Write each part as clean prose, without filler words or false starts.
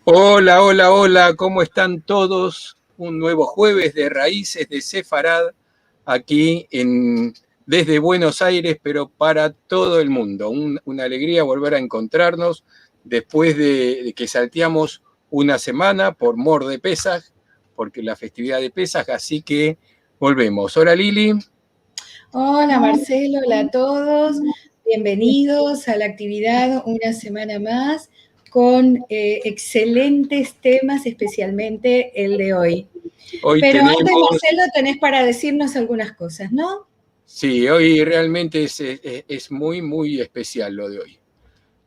Hola, hola, hola, ¿cómo están todos? Un nuevo jueves de Raíces de Sefarad aquí desde Buenos Aires, pero para todo el mundo. Una alegría volver a encontrarnos después de que salteamos una semana por mor de Pesaj, porque la festividad de Pesaj, así que volvemos. Hola Lili. Hola Marcelo, hola a todos, bienvenidos a la actividad una semana más con excelentes temas, especialmente el de hoy. Hoy Pero antes, tenemos, Marcelo, tenés para decirnos algunas cosas, ¿no? sí, hoy realmente es muy, muy especial lo de hoy.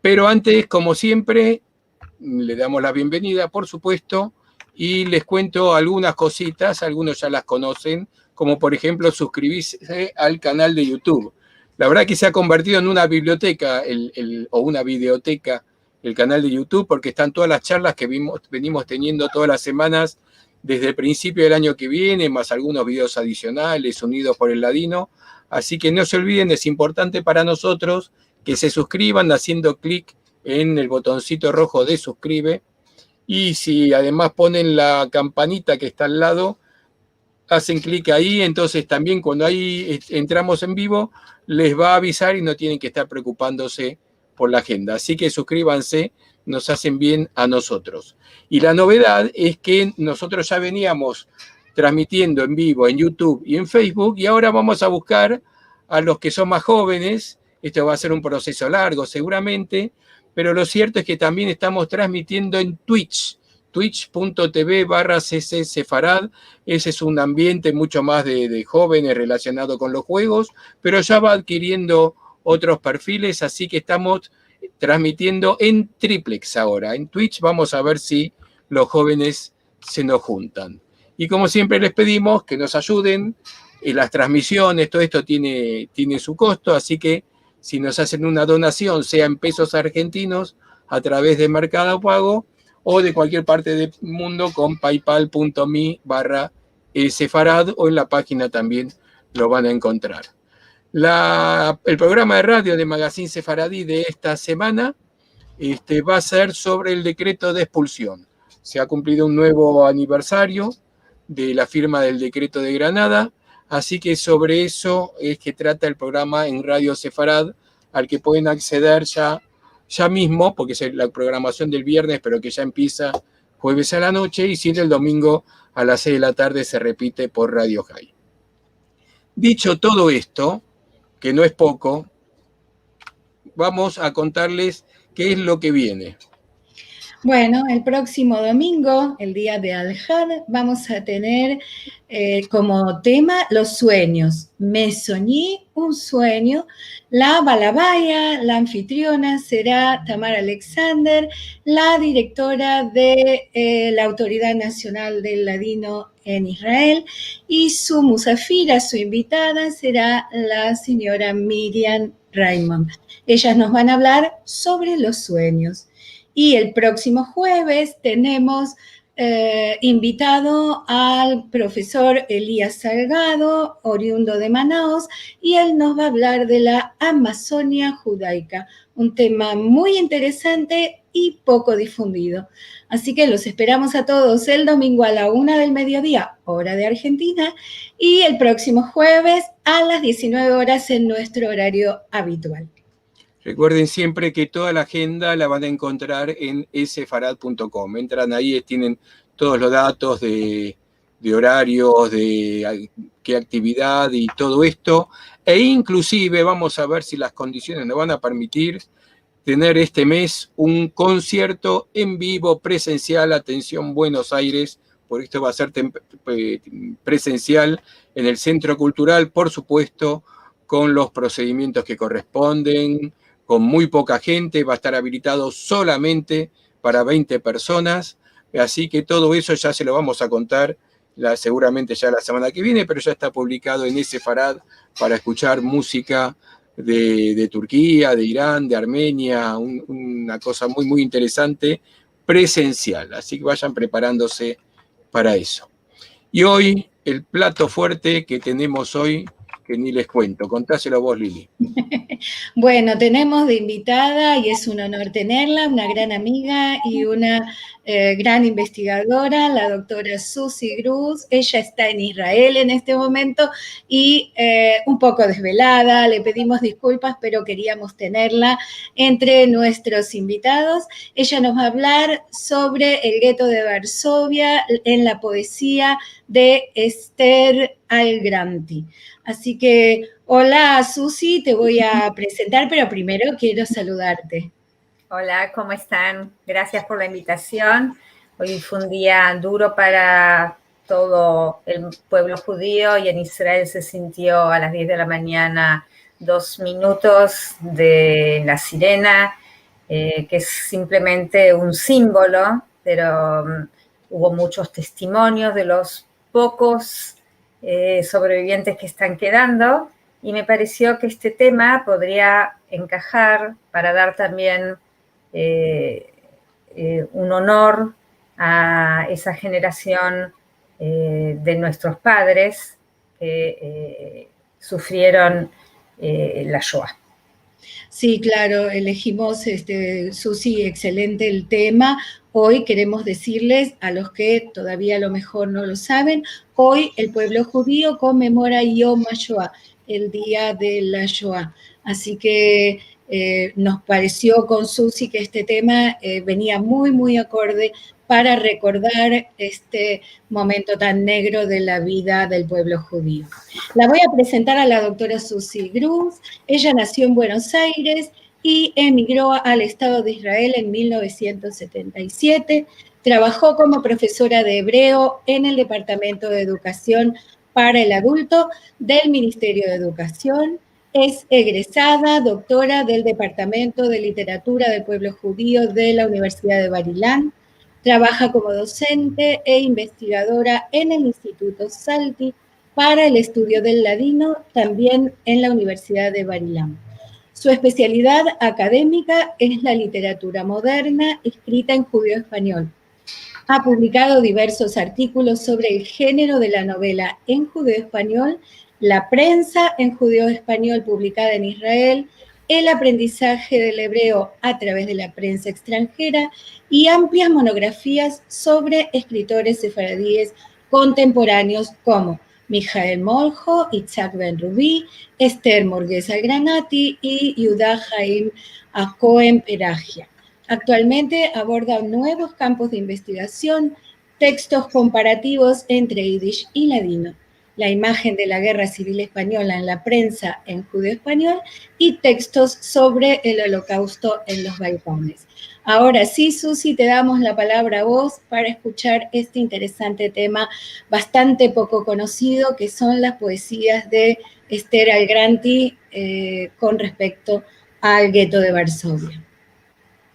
Pero antes, como siempre, le damos la bienvenida, por supuesto, y les cuento algunas cositas, algunos ya las conocen, como por ejemplo suscribirse al canal de YouTube. La verdad que se ha convertido en una biblioteca o una videoteca el canal de YouTube, porque están todas las charlas que venimos teniendo todas las semanas desde el principio del año que viene, más algunos videos adicionales unidos por el Ladino. Así que no se olviden, es importante para nosotros que se suscriban haciendo clic en el botoncito rojo de suscribe, y si además ponen la campanita que está al lado, hacen clic ahí, entonces también cuando ahí entramos en vivo les va a avisar y no tienen que estar preocupándose por la agenda. Así que suscríbanse, nos hacen bien a nosotros. Y la novedad es que nosotros ya veníamos transmitiendo en vivo en YouTube y en Facebook, y ahora vamos a buscar a los que son más jóvenes. Esto va a ser un proceso largo seguramente, pero lo cierto es que también estamos transmitiendo en Twitch, twitch.tv/ccsefarad. Ese es un ambiente mucho más de jóvenes relacionado con los juegos, pero ya va adquiriendo otros perfiles, así que estamos transmitiendo en triplex ahora. En Twitch vamos a ver si los jóvenes se nos juntan. Y como siempre les pedimos que nos ayuden, las transmisiones, todo esto tiene su costo, así que si nos hacen una donación, sea en pesos argentinos, a través de Mercado Pago, o de cualquier parte del mundo con paypal.me/sefarad, o en la página también lo van a encontrar. El programa de radio de Magazine Sefaradí de esta semana va a ser sobre el decreto de expulsión. Se ha cumplido un nuevo aniversario de la firma del decreto de Granada, así que sobre eso es que trata el programa en Radio Sefarad, al que pueden acceder ya mismo, porque es la programación del viernes, pero que ya empieza jueves a la noche, y si el domingo a las 6 de la tarde se repite por Radio High. Dicho todo esto, que no es poco, vamos a contarles qué es lo que viene. Bueno, el próximo domingo, el día de Al-Had, vamos a tener como tema los sueños. Me soñé un sueño. La balabaya, la anfitriona, será Tamar Alexander, la directora de la Autoridad Nacional del Ladino en Israel, y su musafira, su invitada, será la señora Miriam Raymond. Ellas nos van a hablar sobre los sueños. Y el próximo jueves tenemos invitado al profesor Elías Salgado, oriundo de Manaos, y él nos va a hablar de la Amazonia judaica, un tema muy interesante y poco difundido. Así que los esperamos a todos el domingo a la 1 del mediodía, hora de Argentina, y el próximo jueves a las 19 horas en nuestro horario habitual. Recuerden siempre que toda la agenda la van a encontrar en sefarad.com. Entran ahí, tienen todos los datos de horarios, de qué actividad y todo esto. E inclusive vamos a ver si las condiciones nos van a permitir tener este mes un concierto en vivo presencial. Atención, Buenos Aires, por esto va a ser presencial en el Centro Cultural, por supuesto, con los procedimientos que corresponden, con muy poca gente, va a estar habilitado solamente para 20 personas, así que todo eso ya se lo vamos a contar seguramente ya la semana que viene, pero ya está publicado en Sefarad para escuchar música de Turquía, de Irán, de Armenia, una cosa muy, muy interesante, presencial, así que vayan preparándose para eso. Y hoy, el plato fuerte que tenemos hoy que ni les cuento. Contáselo vos, Lili. Bueno, tenemos de invitada, y es un honor tenerla, una gran amiga y una gran investigadora, la doctora Susi Gruz. Ella está en Israel en este momento y un poco desvelada, le pedimos disculpas, pero queríamos tenerla entre nuestros invitados. Ella nos va a hablar sobre el gueto de Varsovia en la poesía de Esther Algranti. Así que, hola Susi, te voy a presentar, pero primero quiero saludarte. Hola, ¿cómo están? Gracias por la invitación. Hoy fue un día duro para todo el pueblo judío y en Israel se sintió a las 10 de la mañana 2 minutos de la sirena, que es simplemente un símbolo, pero hubo muchos testimonios de los pocos sobrevivientes que están quedando y me pareció que este tema podría encajar para dar también un honor a esa generación de nuestros padres que sufrieron la Shoah. Sí, claro, elegimos, Susi, excelente el tema. Hoy queremos decirles a los que todavía a lo mejor no lo saben, hoy el pueblo judío conmemora Yom HaShoah, el día de la Shoah. Así que nos pareció con Susi que este tema venía muy, muy acorde para recordar este momento tan negro de la vida del pueblo judío. La voy a presentar a la doctora Susi Gruz. Ella nació en Buenos Aires y emigró al Estado de Israel en 1977. Trabajó como profesora de hebreo en el Departamento de Educación para el Adulto del Ministerio de Educación. Es egresada, doctora del Departamento de Literatura del Pueblo Judío de la Universidad de Bar-Ilan. Trabaja como docente e investigadora en el Instituto Salti para el estudio del ladino, también en la Universidad de Bar-Ilan. Su especialidad académica es la literatura moderna escrita en judío español. Ha publicado diversos artículos sobre el género de la novela en judío español, la prensa en judío español publicada en Israel, el aprendizaje del hebreo a través de la prensa extranjera y amplias monografías sobre escritores sefaradíes contemporáneos como Mijael Moljo, Itzhak Ben Rubí, Esther Morgués Algranati y Yehuda Haim Cohen Peragia. Actualmente aborda nuevos campos de investigación, textos comparativos entre Yiddish y ladino, la imagen de la Guerra Civil Española en la prensa en judío español y textos sobre el Holocausto en los Balcanes. Ahora sí, Susi, te damos la palabra a vos para escuchar este interesante tema bastante poco conocido, que son las poesías de Esther Algranti con respecto al gueto de Varsovia.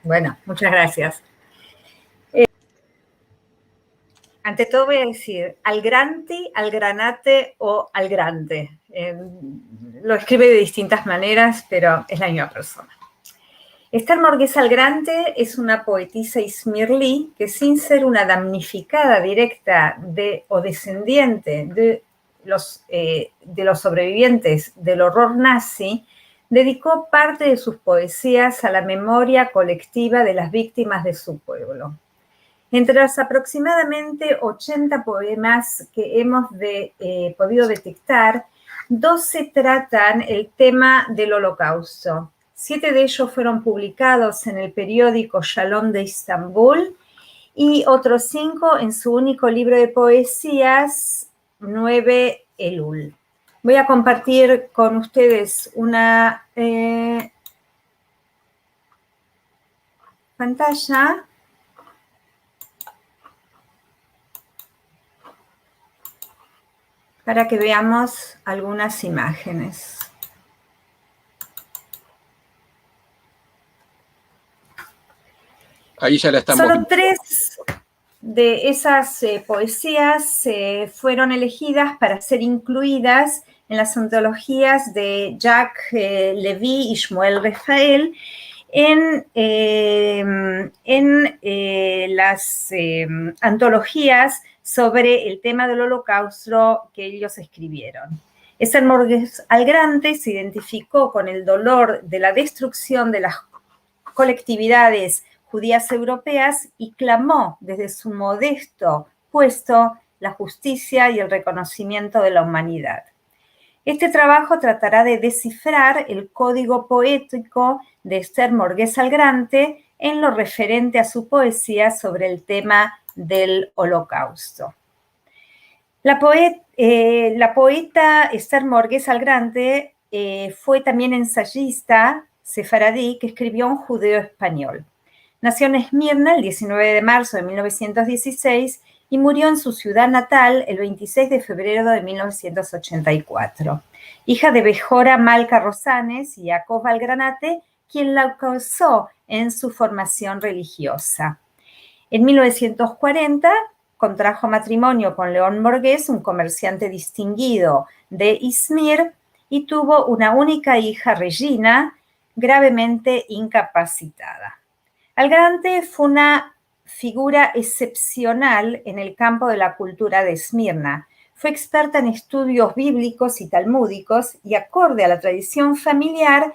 Bueno, muchas gracias. Ante todo voy a decir Algranti, Algranate o Algrante. Lo escribe de distintas maneras, pero es la misma persona. Esther Morgués Algrante es una poetisa ismirlí que, sin ser una damnificada directa o descendiente de los sobrevivientes del horror nazi, dedicó parte de sus poesías a la memoria colectiva de las víctimas de su pueblo. Entre los aproximadamente 80 poemas que hemos podido detectar, 12 tratan el tema del Holocausto. 7 de ellos fueron publicados en el periódico Shalom de Estambul y otros 5 en su único libro de poesías, 9 Elul. Voy a compartir con ustedes una pantalla para que veamos algunas imágenes. Ahí ya la estamos Solo 3 de esas poesías fueron elegidas para ser incluidas en las antologías de Jacques Levy y Shmuel Rafael en las antologías sobre el tema del Holocausto que ellos escribieron. Esther Morgués Algrante se identificó con el dolor de la destrucción de las colectividades judías europeas y clamó desde su modesto puesto la justicia y el reconocimiento de la humanidad. Este trabajo tratará de descifrar el código poético de Esther Morgués Algrante en lo referente a su poesía sobre el tema del Holocausto. La poeta Esther Morgués Algrante fue también ensayista sefaradí que escribió en judeo español. Nació en Esmirna el 19 de marzo de 1916 y murió en su ciudad natal el 26 de febrero de 1984. Hija de Bejora Malca Rosanes y Jacob Algranate, quien la causó en su formación religiosa. En 1940 contrajo matrimonio con León Morgués, un comerciante distinguido de Izmir, y tuvo una única hija, Regina, gravemente incapacitada. Algrante fue una figura excepcional en el campo de la cultura de Esmirna. Fue experta en estudios bíblicos y talmúdicos y, acorde a la tradición familiar,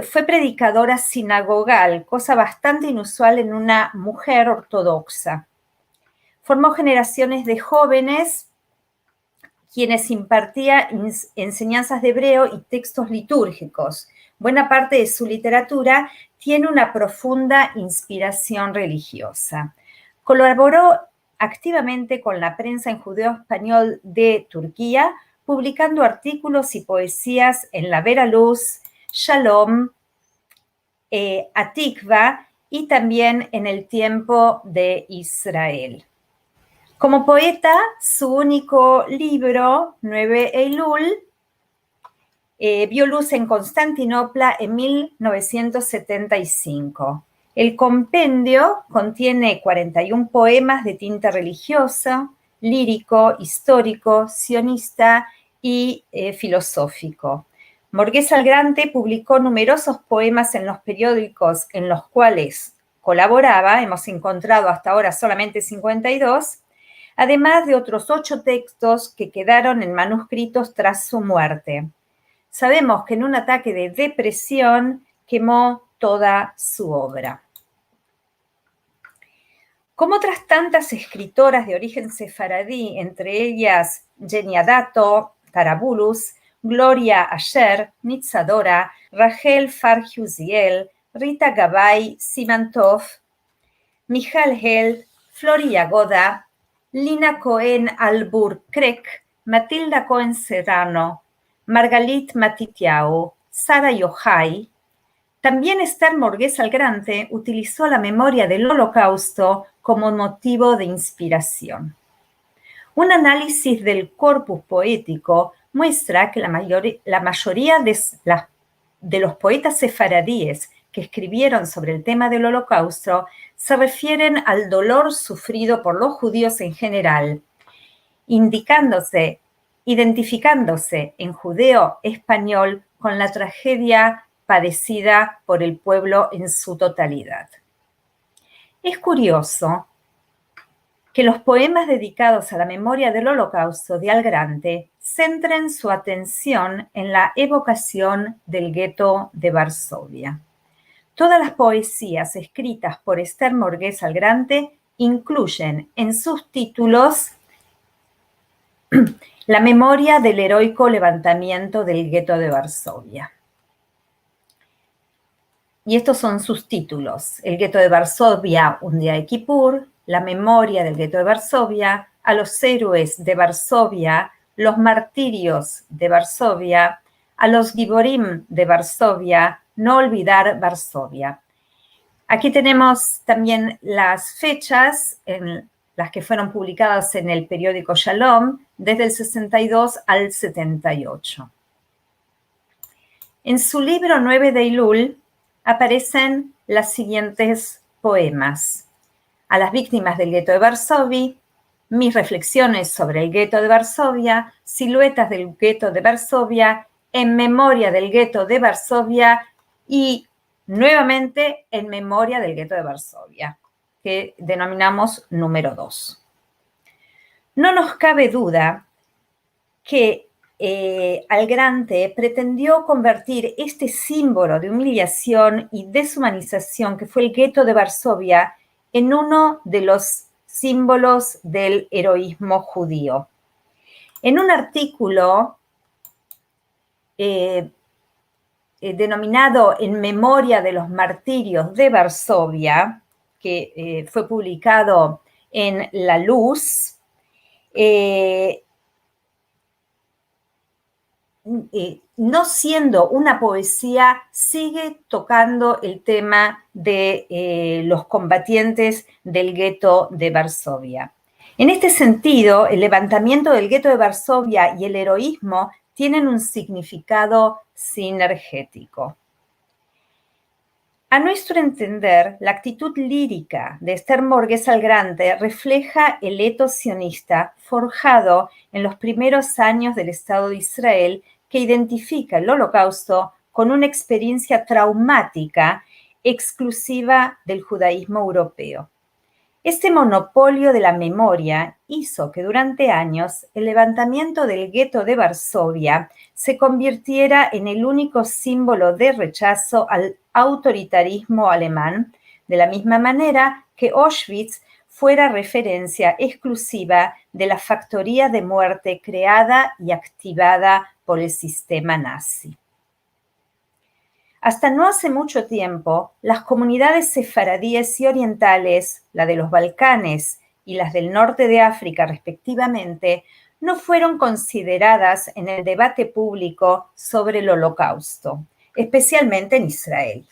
fue predicadora sinagogal, cosa bastante inusual en una mujer ortodoxa. Formó generaciones de jóvenes quienes impartía enseñanzas de hebreo y textos litúrgicos. Buena parte de su literatura tiene una profunda inspiración religiosa. Colaboró activamente con la prensa en judeo español de Turquía, publicando artículos y poesías en La Vera Luz, Shalom, Atikva y también en El Tiempo de Israel. Como poeta, su único libro, 9 Elul, vio luz en Constantinopla en 1975. El compendio contiene 41 poemas de tinte religioso, lírico, histórico, sionista y filosófico. Morgués Algrante publicó numerosos poemas en los periódicos en los cuales colaboraba, hemos encontrado hasta ahora solamente 52, además de otros 8 textos que quedaron en manuscritos tras su muerte. Sabemos que en un ataque de depresión quemó toda su obra. Como otras tantas escritoras de origen sefaradí, entre ellas Jenny Adato, Tarabulus, Gloria Asher, Nitzadora, Rachel Farhi-Uziel, Rita Gabay Simantov, Michal Held, Flori Yagoda, Lina Cohen Alburquerque, Matilda Cohen Serrano, Margalit Matitiao, Sara Yochai. También Esther Morgués Algrante utilizó la memoria del Holocausto como motivo de inspiración. Un análisis del corpus poético muestra que la mayoría de los poetas sefaradíes que escribieron sobre el tema del Holocausto se refieren al dolor sufrido por los judíos en general, identificándose en judeo español con la tragedia padecida por el pueblo en su totalidad. Es curioso que los poemas dedicados a la memoria del Holocausto de Algrante centren su atención en la evocación del gueto de Varsovia. Todas las poesías escritas por Esther Morgués Algrante incluyen en sus títulos la memoria del heroico levantamiento del gueto de Varsovia. Y estos son sus títulos: El gueto de Varsovia, un día de Kippur, La memoria del gueto de Varsovia, A los héroes de Varsovia, Los martirios de Varsovia, A los Giborim de Varsovia, No olvidar Varsovia. Aquí tenemos también las fechas en las que fueron publicadas en el periódico Shalom desde el 62 al 78. En su libro 9 de Elul aparecen los siguientes poemas: A las víctimas del gueto de Varsovia, Mis reflexiones sobre el gueto de Varsovia, Siluetas del gueto de Varsovia, En memoria del gueto de Varsovia y nuevamente En memoria del gueto de Varsovia, que denominamos número 2. No nos cabe duda que Algrante pretendió convertir este símbolo de humillación y deshumanización que fue el gueto de Varsovia en uno de los símbolos del heroísmo judío. En un artículo denominado En memoria de los martirios de Varsovia, que fue publicado en La Luz, no siendo una poesía, sigue tocando el tema de los combatientes del gueto de Varsovia. En este sentido, el levantamiento del gueto de Varsovia y el heroísmo tienen un significado sinergético. A nuestro entender, la actitud lírica de Esther Morgués Algrante refleja el etos sionista forjado en los primeros años del Estado de Israel, que identifica el Holocausto con una experiencia traumática exclusiva del judaísmo europeo. Este monopolio de la memoria hizo que durante años el levantamiento del gueto de Varsovia se convirtiera en el único símbolo de rechazo al autoritarismo alemán, de la misma manera que Auschwitz fuera referencia exclusiva de la factoría de muerte creada y activada por el sistema nazi. Hasta no hace mucho tiempo, las comunidades sefaradíes y orientales, la de los Balcanes y las del norte de África respectivamente, no fueron consideradas en el debate público sobre el Holocausto, especialmente en Israel.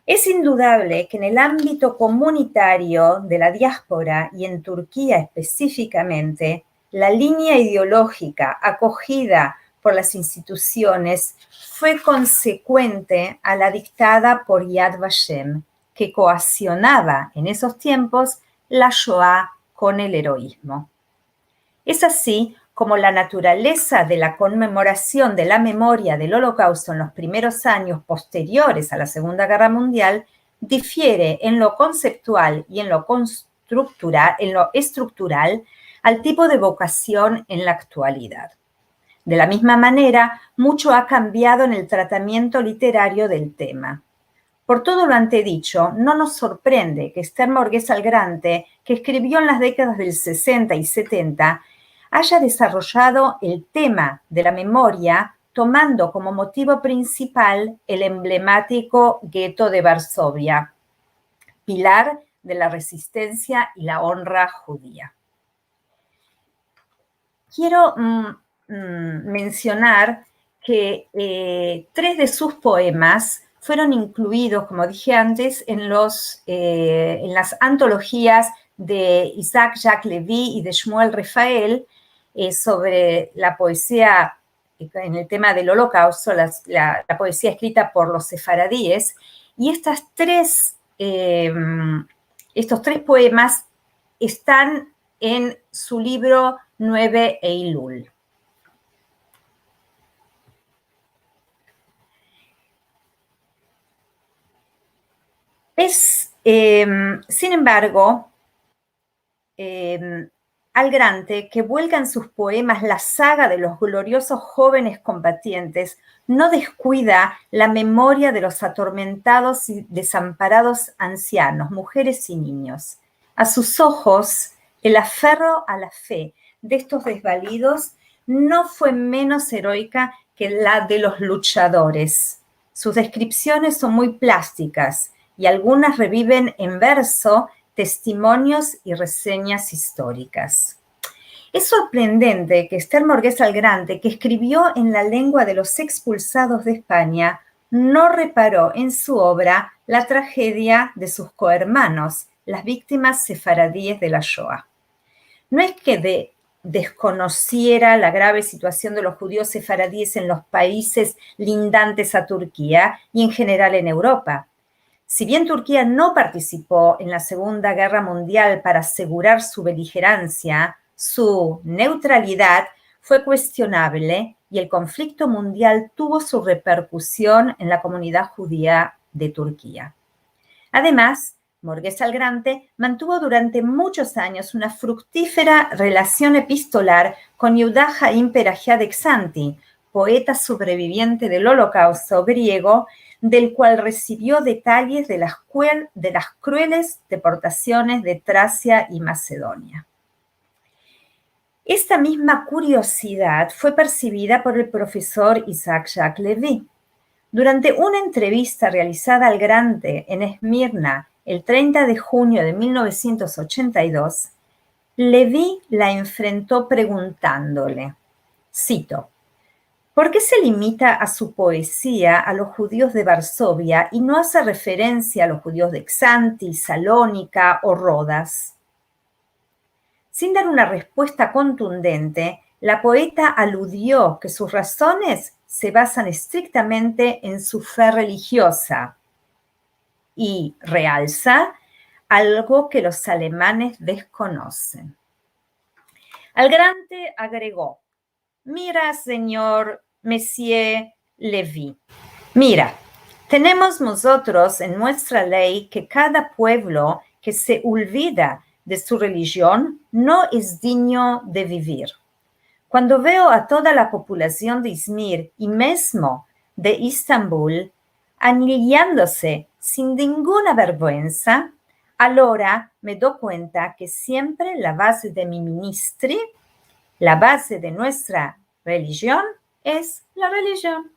Es indudable que en el ámbito comunitario de la diáspora y en Turquía específicamente, la línea ideológica acogida por las instituciones fue consecuente a la dictada por Yad Vashem, que coaccionaba en esos tiempos la Shoah con el heroísmo. Es así como la naturaleza de la conmemoración de la memoria del Holocausto en los primeros años posteriores a la Segunda Guerra Mundial difiere en lo conceptual y en lo estructural al tipo de vocación en la actualidad. De la misma manera, mucho ha cambiado en el tratamiento literario del tema. Por todo lo antedicho, no nos sorprende que Esther Morgués Algrante, que escribió en las décadas del 60 y 70, haya desarrollado el tema de la memoria tomando como motivo principal el emblemático gueto de Varsovia, pilar de la resistencia y la honra judía. Quiero mencionar que 3 de sus poemas fueron incluidos, como dije antes, en las antologías de Isaac Jacques Levy y de Shmuel Rafael sobre la poesía en el tema del Holocausto, la poesía escrita por los sefaradíes, y estos 3 poemas están en su libro 9 Eilul. Sin embargo, Algrante, que vuelca en sus poemas la saga de los gloriosos jóvenes combatientes, no descuida la memoria de los atormentados y desamparados ancianos, mujeres y niños. A sus ojos, el aferro a la fe de estos desvalidos no fue menos heroica que la de los luchadores. Sus descripciones son muy plásticas y algunas reviven en verso testimonios y reseñas históricas. Es sorprendente que Esther Morgués Algrante, que escribió en la lengua de los expulsados de España, no reparó en su obra la tragedia de sus cohermanos, las víctimas sefaradíes de la Shoah. No es que desconociera la grave situación de los judíos sefaradíes en los países lindantes a Turquía y en general en Europa. Si bien Turquía no participó en la Segunda Guerra Mundial para asegurar su beligerancia, su neutralidad fue cuestionable y el conflicto mundial tuvo su repercusión en la comunidad judía de Turquía. Además, Morgués Algrante mantuvo durante muchos años una fructífera relación epistolar con Yehuda Haim Peragia de Xanthi, poeta sobreviviente del Holocausto griego, del cual recibió detalles de las crueles deportaciones de Tracia y Macedonia. Esta misma curiosidad fue percibida por el profesor Isaac Jacques Levy. Durante una entrevista realizada al Grante en Esmirna el 30 de junio de 1982, Levy la enfrentó preguntándole, cito, ¿por qué se limita a su poesía a los judíos de Varsovia y no hace referencia a los judíos de Xanthi, Salónica o Rodas? Sin dar una respuesta contundente, la poeta aludió que sus razones se basan estrictamente en su fe religiosa y realza algo que los alemanes desconocen. Algrante agregó, mira, señor Monsieur Levy, mira, tenemos nosotros en nuestra ley que cada pueblo que se olvida de su religión no es digno de vivir. Cuando veo a toda la población de Izmir y mismo de Istambul anillándose sin ninguna vergüenza, ahora me doy cuenta que siempre la base de mi ministry, la base de nuestra religión, es la religión.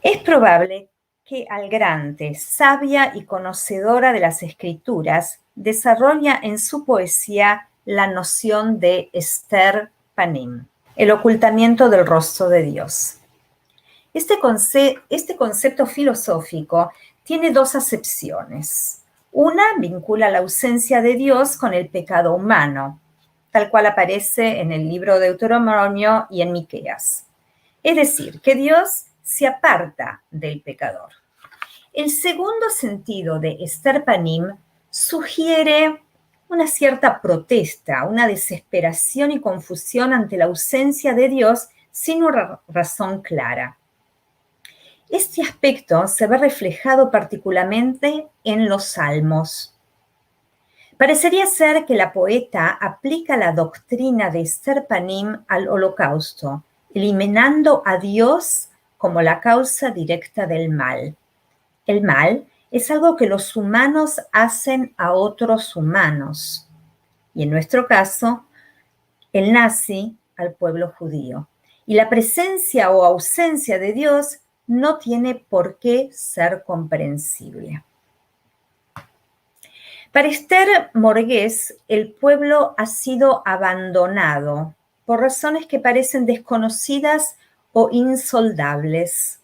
Es probable que Algrante, sabia y conocedora de las escrituras, desarrolla en su poesía la noción de Ester Panim, el ocultamiento del rostro de Dios. Este concepto filosófico tiene dos acepciones. Una vincula la ausencia de Dios con el pecado humano, tal cual aparece en el libro de Deuteronomio y en Miqueas. Es decir, que Dios se aparta del pecador. El segundo sentido de Ester Panim sugiere una cierta protesta, una desesperación y confusión ante la ausencia de Dios sin una razón clara. Este aspecto se ve reflejado particularmente en los Salmos. Parecería ser que la poeta aplica la doctrina de Ester Panim al Holocausto, eliminando a Dios como la causa directa del mal. El mal es algo que los humanos hacen a otros humanos, y en nuestro caso, el nazi al pueblo judío. Y la presencia o ausencia de Dios no tiene por qué ser comprensible. Para Esther Morgués, el pueblo ha sido abandonado por razones que parecen desconocidas o insondables.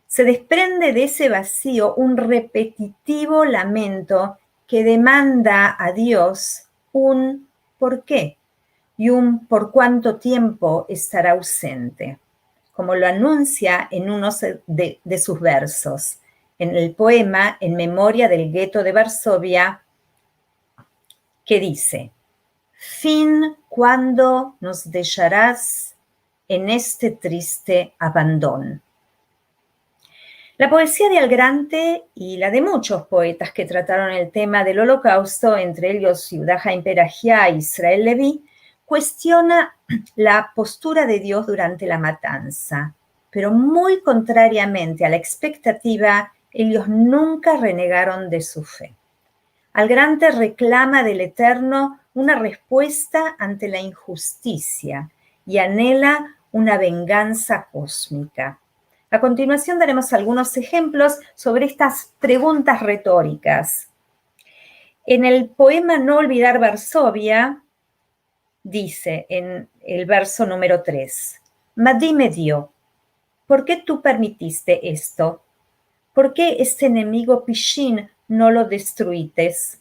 Se desprende de ese vacío un repetitivo lamento que demanda a Dios un ¿por qué? Y un ¿por cuánto tiempo estará ausente? Como lo anuncia en uno de sus versos, en el poema En memoria del gueto de Varsovia, que dice, fin, ¿cuándo nos dejarás en este triste abandono? La poesía de Algrante y la de muchos poetas que trataron el tema del Holocausto, entre ellos Yehuda Haim Peragia e Israel Levy, cuestiona la postura de Dios durante la matanza, pero muy contrariamente a la expectativa, ellos nunca renegaron de su fe. Algrante reclama del Eterno una respuesta ante la injusticia y anhela una venganza cósmica. A continuación daremos algunos ejemplos sobre estas preguntas retóricas. En el poema No olvidar Varsovia, dice en el verso número 3, Ma dime Dio, ¿por qué tú permitiste esto? ¿Por qué este enemigo Pishin no lo destruites?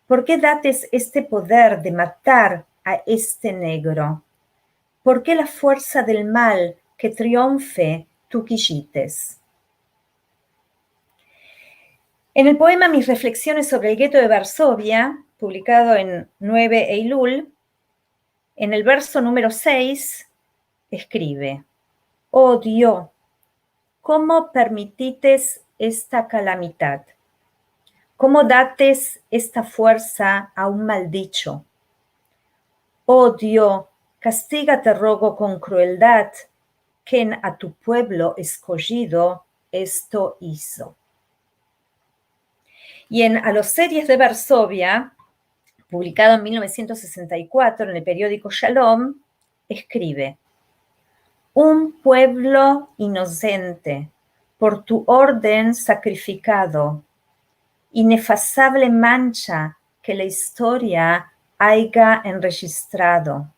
¿Por qué dates este poder de matar a este negro? ¿Por qué la fuerza del mal que triunfe tú quisites? En el poema Mis reflexiones sobre el gueto de Varsovia, publicado en 9 Eilul, en el verso número 6, escribe, oh Dios, ¿cómo permitites esta calamidad? ¿Cómo dates esta fuerza a un maldicho? Oh Dios, castiga te rogo con crueldad, quien a tu pueblo escogido esto hizo. Y en A los series de Varsovia, publicado en 1964 en el periódico Shalom, escribe: un pueblo inocente, por tu orden sacrificado, inefasable mancha que la historia haya enregistrado.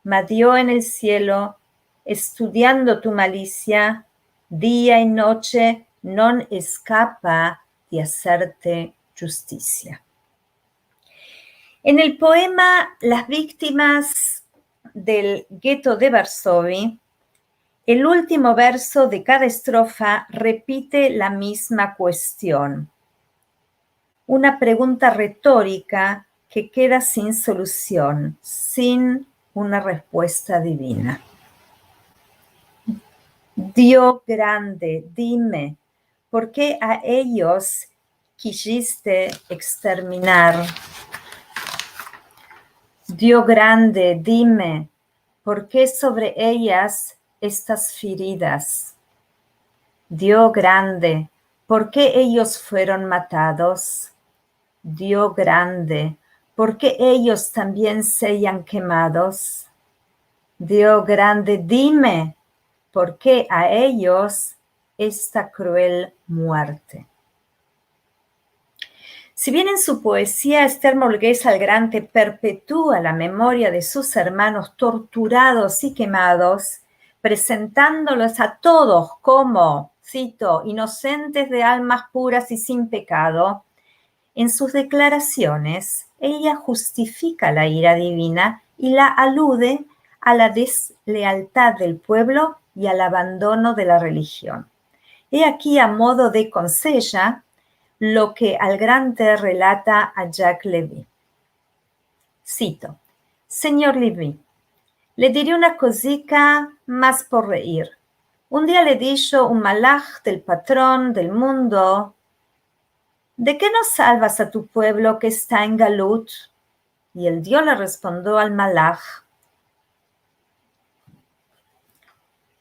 Ma Dios en el cielo, estudiando tu malicia, día y noche non escapa de hacerte justicia. En el poema Las víctimas del gueto de Varsovia, el último verso de cada estrofa repite la misma cuestión. Una pregunta retórica que queda sin solución, sin una respuesta divina. Dios grande, dime, ¿por qué a ellos quisiste exterminar? Dios grande, dime, ¿por qué sobre ellas estas feridas? Dios grande, ¿por qué ellos fueron matados? Dios grande, ¿por qué ellos también sean quemados? Dios grande, dime, ¿por qué a ellos esta cruel muerte? Si bien en su poesía Esther Morgués Algrante perpetúa la memoria de sus hermanos torturados y quemados, presentándolos a todos como, cito, inocentes de almas puras y sin pecado, en sus declaraciones ella justifica la ira divina y la alude a la deslealtad del pueblo y al abandono de la religión. He aquí, a modo de consella, lo que Algrante relata a Jacques Lévy. Cito: Señor Lévy, le diré una cosica más por reír. Un día le dijo un malaj del patrón del mundo: ¿de qué no salvas a tu pueblo que está en Galut? Y el Dios le respondió al malaj: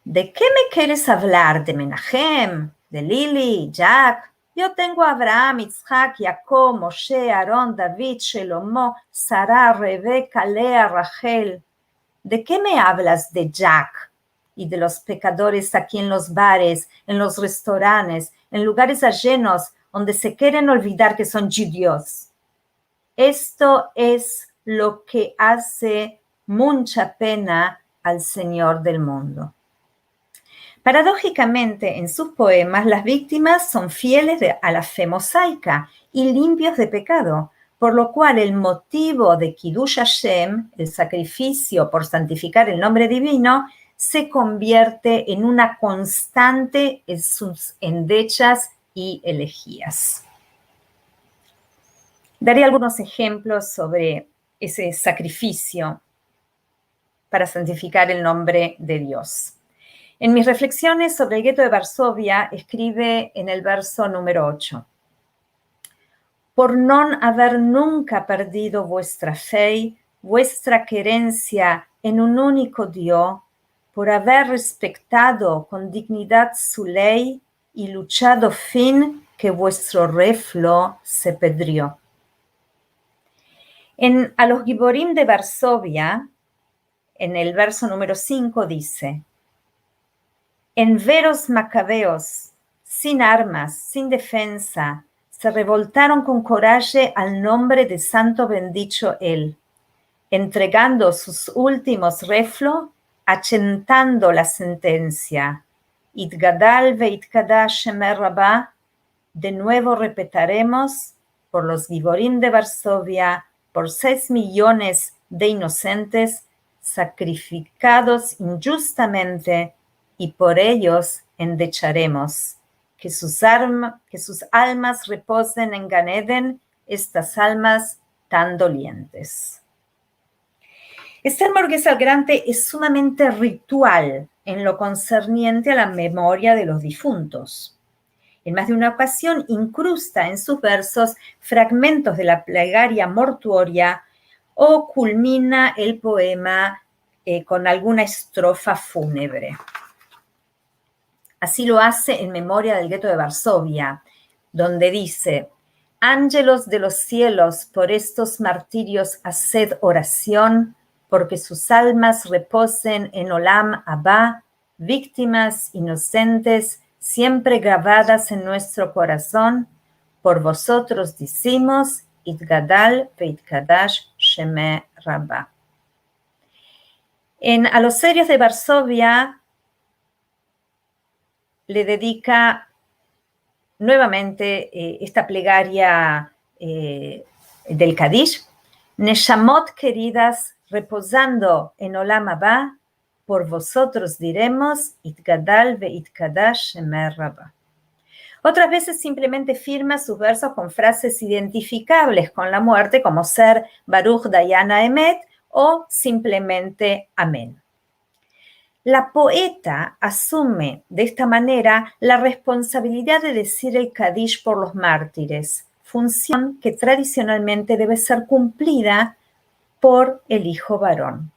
¿de qué me quieres hablar? ¿De Menahem? ¿De Lili? ¿Jack? Yo tengo a Abraham, Isaac, Jacob, Moshe, Aarón, David, Shelomo, Sara, Rebeca, Lea, Rachel. ¿De qué me hablas de Jack y de los pecadores aquí en los bares, en los restaurantes, en lugares ajenos donde se quieren olvidar que son judíos? Esto es lo que hace mucha pena al Señor del mundo. Paradójicamente, en sus poemas, las víctimas son fieles a la fe mosaica y limpios de pecado, por lo cual el motivo de Kiddush Hashem, el sacrificio por santificar el nombre divino, se convierte en una constante en sus endechas y elegías. Daré algunos ejemplos sobre ese sacrificio para santificar el nombre de Dios. En mis reflexiones sobre el gueto de Varsovia, escribe en el verso número 8: por no haber nunca perdido vuestra fe, vuestra querencia en un único Dios, por haber respetado con dignidad su ley y luchado fin que vuestro reflo se pedrió. A los Giborim de Varsovia, en el verso número 5 dice: en veros macabeos, sin armas, sin defensa, se revoltaron con coraje al nombre de santo bendito él, entregando sus últimos reflo, achentando la sentencia. Itgadal veitkadash shemer rabá, de nuevo repetiremos por los Giborim de Varsovia, por 6 millones de inocentes sacrificados injustamente, y por ellos endecharemos. Que sus almas reposen en Gan Eden, estas almas tan dolientes. Esther Morgués Algrante es sumamente ritual en lo concerniente a la memoria de los difuntos. En más de una ocasión incrusta en sus versos fragmentos de la plegaria mortuoria o culmina el poema con alguna estrofa fúnebre. Así lo hace en Memoria del gueto de Varsovia, donde dice: Ángelos de los cielos, por estos martirios haced oración, porque sus almas reposen en Olam Abba, víctimas inocentes, siempre grabadas en nuestro corazón. Por vosotros decimos, Itgadal veitkadash sheme Rabba. A los serios de Varsovia le dedica nuevamente esta plegaria del Kadish. Neshamot queridas, reposando en Olam Abba, por vosotros diremos, Itgadal veitkadash sheme Rabba. Otras veces simplemente firma sus versos con frases identificables con la muerte, como ser Baruch Dayan Haemet o simplemente Amén. La poeta asume de esta manera la responsabilidad de decir el Kadish por los mártires, función que tradicionalmente debe ser cumplida por el hijo varón.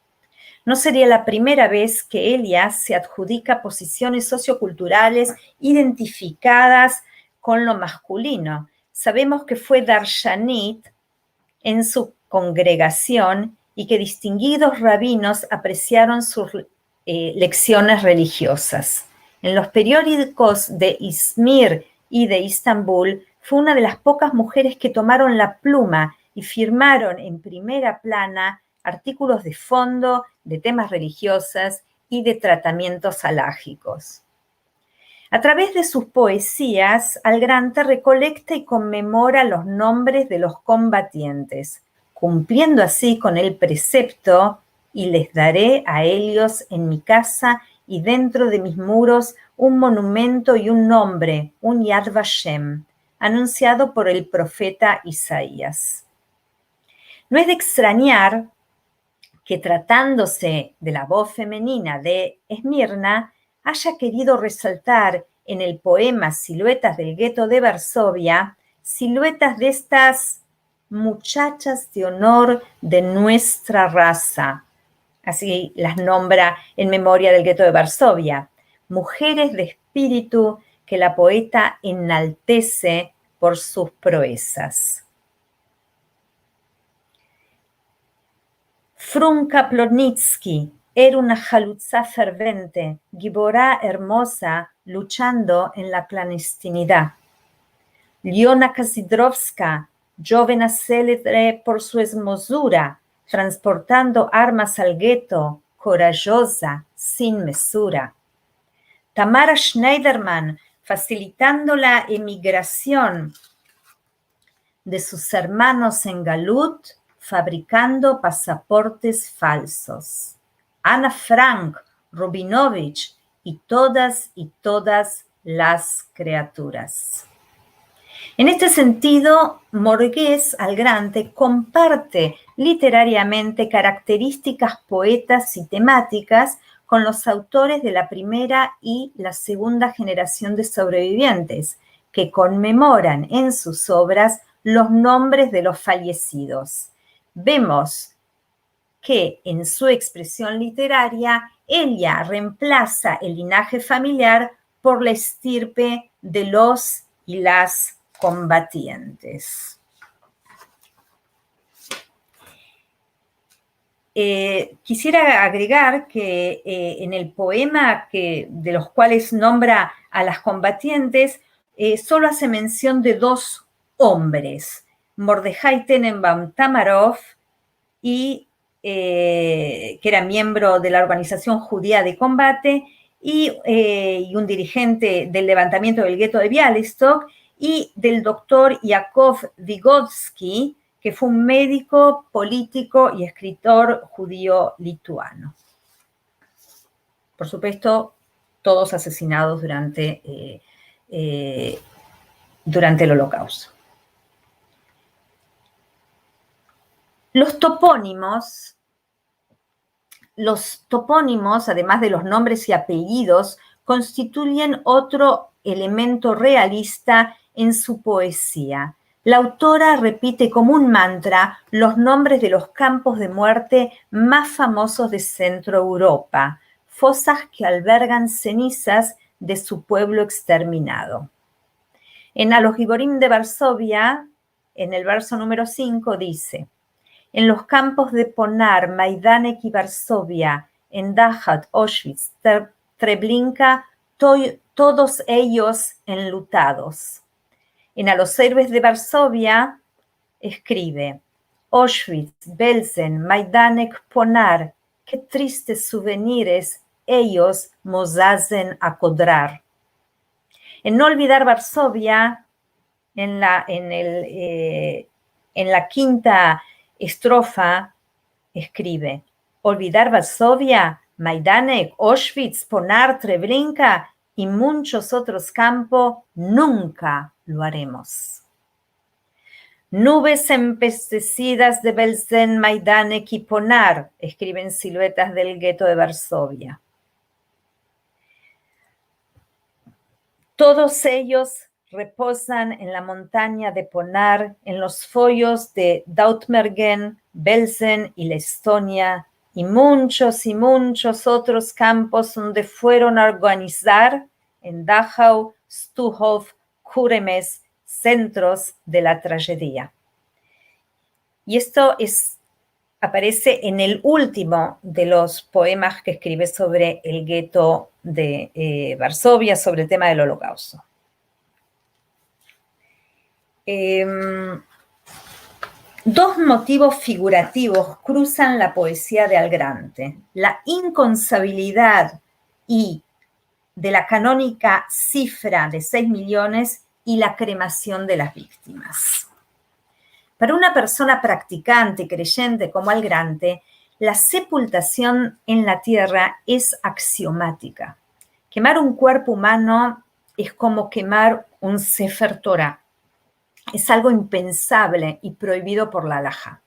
No sería la primera vez que Elia se adjudica posiciones socioculturales identificadas con lo masculino. Sabemos que fue Darshanit en su congregación y que distinguidos rabinos apreciaron sus lecciones religiosas. En los periódicos de Izmir y de Istambul fue una de las pocas mujeres que tomaron la pluma y firmaron en primera plana artículos de fondo, de temas religiosos y de tratamientos halágicos. A través de sus poesías, Algrante recolecta y conmemora los nombres de los combatientes, cumpliendo así con el precepto: y les daré a ellos en mi casa y dentro de mis muros un monumento y un nombre, un Yad Vashem, anunciado por el profeta Isaías. No es de extrañar que, tratándose de la voz femenina de Esmirna, haya querido resaltar en el poema Siluetas del gueto de Varsovia, siluetas de estas muchachas de honor de nuestra raza. Así las nombra en Memoria del gueto de Varsovia, mujeres de espíritu que la poeta enaltece por sus proezas. Frunka Plotnitsky era una jalutza fervente, giborá hermosa, luchando en la clandestinidad. Liona Kasidrovska, joven célebre por su hermosura, transportando armas al gueto, corajosa, sin mesura. Tamara Schneiderman, facilitando la emigración de sus hermanos en Galut, fabricando pasaportes falsos. Ana Frank, Rubinovich y todas las criaturas. En este sentido, Morgués Algrante comparte literariamente características poetas y temáticas con los autores de la primera y la segunda generación de sobrevivientes, que conmemoran en sus obras los nombres de los fallecidos. Vemos que en su expresión literaria, ella reemplaza el linaje familiar por la estirpe de los y las combatientes. Quisiera agregar que en el poema de los cuales nombra a las combatientes, solo hace mención de dos hombres, Mordejai Tenenbaum Tamarov, que era miembro de la Organización Judía de Combate y un dirigente del levantamiento del gueto de Bialystok, y del doctor Yakov Vygotsky, que fue un médico, político y escritor judío lituano. Por supuesto, todos asesinados durante el Holocausto. Los topónimos, además de los nombres y apellidos, constituyen otro elemento realista en su poesía. La autora repite como un mantra los nombres de los campos de muerte más famosos de Centro Europa, fosas que albergan cenizas de su pueblo exterminado. En A los Giborim de Varsovia, en el verso número 5, dice: en los campos de Ponar, Majdanek y Varsovia, en Dachau, Auschwitz, Treblinka, todos ellos enlutados. En A los héroes de Varsovia escribe: Auschwitz, Belsen, Majdanek, Ponar, qué tristes souvenirs ellos nos hacen acordar. En No olvidar Varsovia, en la quinta estrofa escribe: olvidar Varsovia, Majdanek, Auschwitz, Ponar, Treblinka y muchos otros campos, nunca lo haremos. Nubes empestecidas de Belsen, Majdanek y Ponar, escriben siluetas del gueto de Varsovia. Todos ellos reposan en la montaña de Ponar, en los follos de Dautmergen, Belsen y la Estonia, y muchos otros campos donde fueron a organizar en Dachau, Stuhof, Kuremes, centros de la tragedia. Y esto aparece en el último de los poemas que escribe sobre el gueto de Varsovia, sobre el tema del Holocausto. Dos motivos figurativos cruzan la poesía de Algrante: la inconcebibilidad de la canónica cifra de 6 millones y la cremación de las víctimas. Para una persona practicante, creyente como Algrante, la sepultación en la tierra es axiomática. Quemar un cuerpo humano es como quemar un Sefer Torah. Es algo impensable y prohibido por la halajá.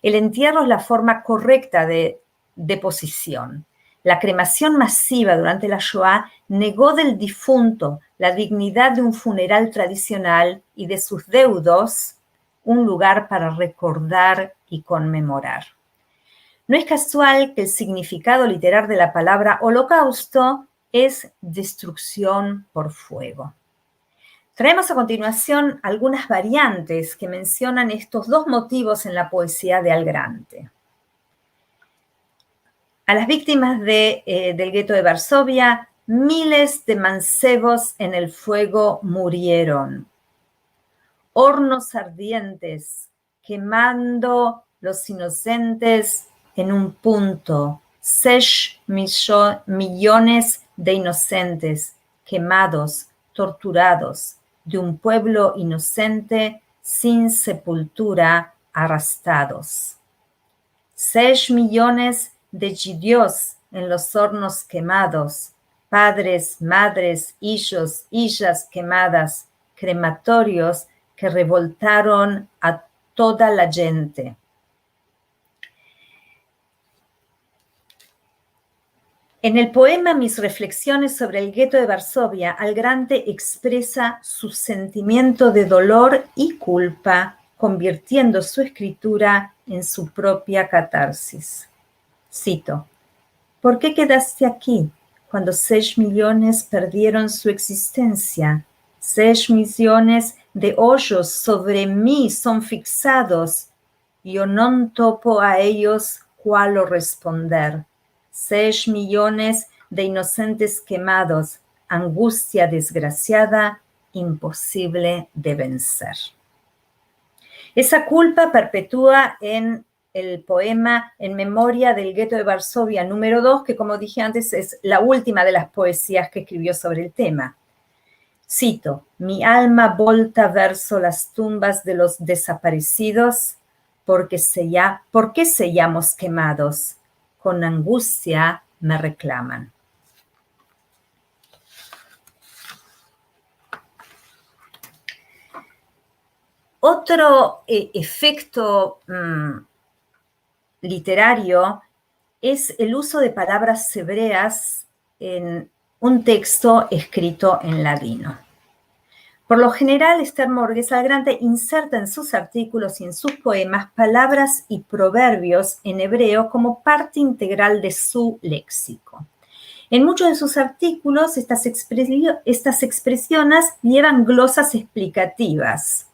El entierro es la forma correcta de deposición. La cremación masiva durante la Shoah negó del difunto la dignidad de un funeral tradicional y de sus deudos un lugar para recordar y conmemorar. No es casual que el significado literal de la palabra holocausto es destrucción por fuego. Traemos a continuación algunas variantes que mencionan estos dos motivos en la poesía de Algrante. A las víctimas del gueto de Varsovia, miles de mancebos en el fuego murieron. Hornos ardientes, quemando los inocentes en un punto. 6 millones de inocentes quemados, torturados, de un pueblo inocente sin sepultura, arrastrados. 6 millones de judíos en los hornos quemados, padres, madres, hijos, hijas quemadas, crematorios que revoltaron a toda la gente. En el poema Mis reflexiones sobre el gueto de Varsovia, Algrante expresa su sentimiento de dolor y culpa, convirtiendo su escritura en su propia catarsis. Cito: ¿por qué quedaste aquí cuando 6 millones perdieron su existencia? 6 millones de hoyos sobre mí son fixados. Yo non topo a ellos cuál responder. 6 millones de inocentes quemados, angustia desgraciada, imposible de vencer. Esa culpa perpetúa en el poema En memoria del gueto de Varsovia número 2, que como dije antes es la última de las poesías que escribió sobre el tema. Cito: mi alma volta verso las tumbas de los desaparecidos, ¿por qué sellamos quemados? Con angustia me reclaman. Otro efecto literario es el uso de palabras hebreas en un texto escrito en ladino. Por lo general, Esther Morguesa Algrante inserta en sus artículos y en sus poemas palabras y proverbios en hebreo como parte integral de su léxico. En muchos de sus artículos, estas expresiones llevan glosas explicativas.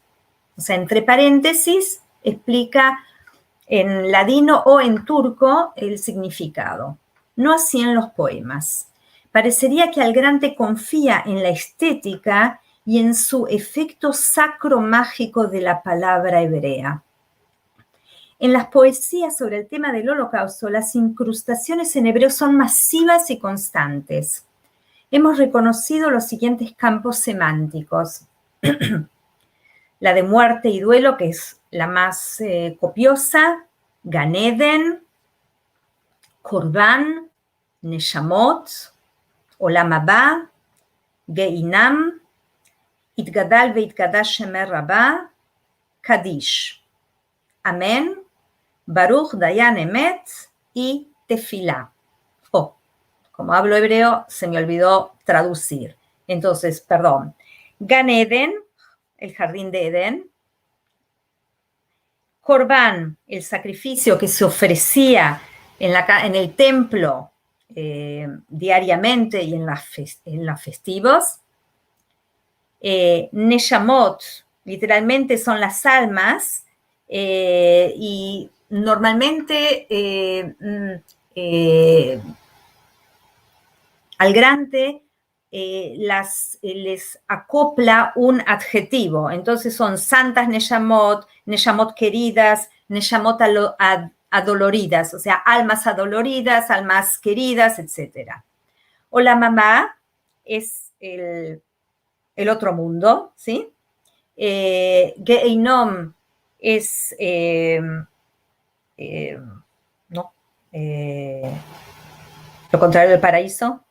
O sea, entre paréntesis, explica en ladino o en turco el significado. No así en los poemas. Parecería que Algrante confía en la estética y en su efecto sacro mágico de la palabra hebrea. En las poesías sobre el tema del Holocausto, las incrustaciones en hebreo son masivas y constantes. Hemos reconocido los siguientes campos semánticos. La de muerte y duelo, que es la más copiosa, Gan Eden, Korban, Neshamot, Olam Haba, Geinam, Itgadal veitgadash Shemer Rabá, Kadish, Amén, Baruch Dayan Emet y Tefilá. Oh, como hablo hebreo, se me olvidó traducir. Entonces, perdón. Gan Eden, el jardín de Edén. Korban, el sacrificio que se ofrecía en el templo diariamente y en los festivos. Neshamot, literalmente son las almas, y normalmente Algrante les acopla un adjetivo. Entonces son santas Neshamot, Neshamot queridas, Neshamot adoloridas, o sea, almas adoloridas, almas queridas, etc. Olam Haba es el otro mundo, ¿sí? Geinom es lo contrario del paraíso.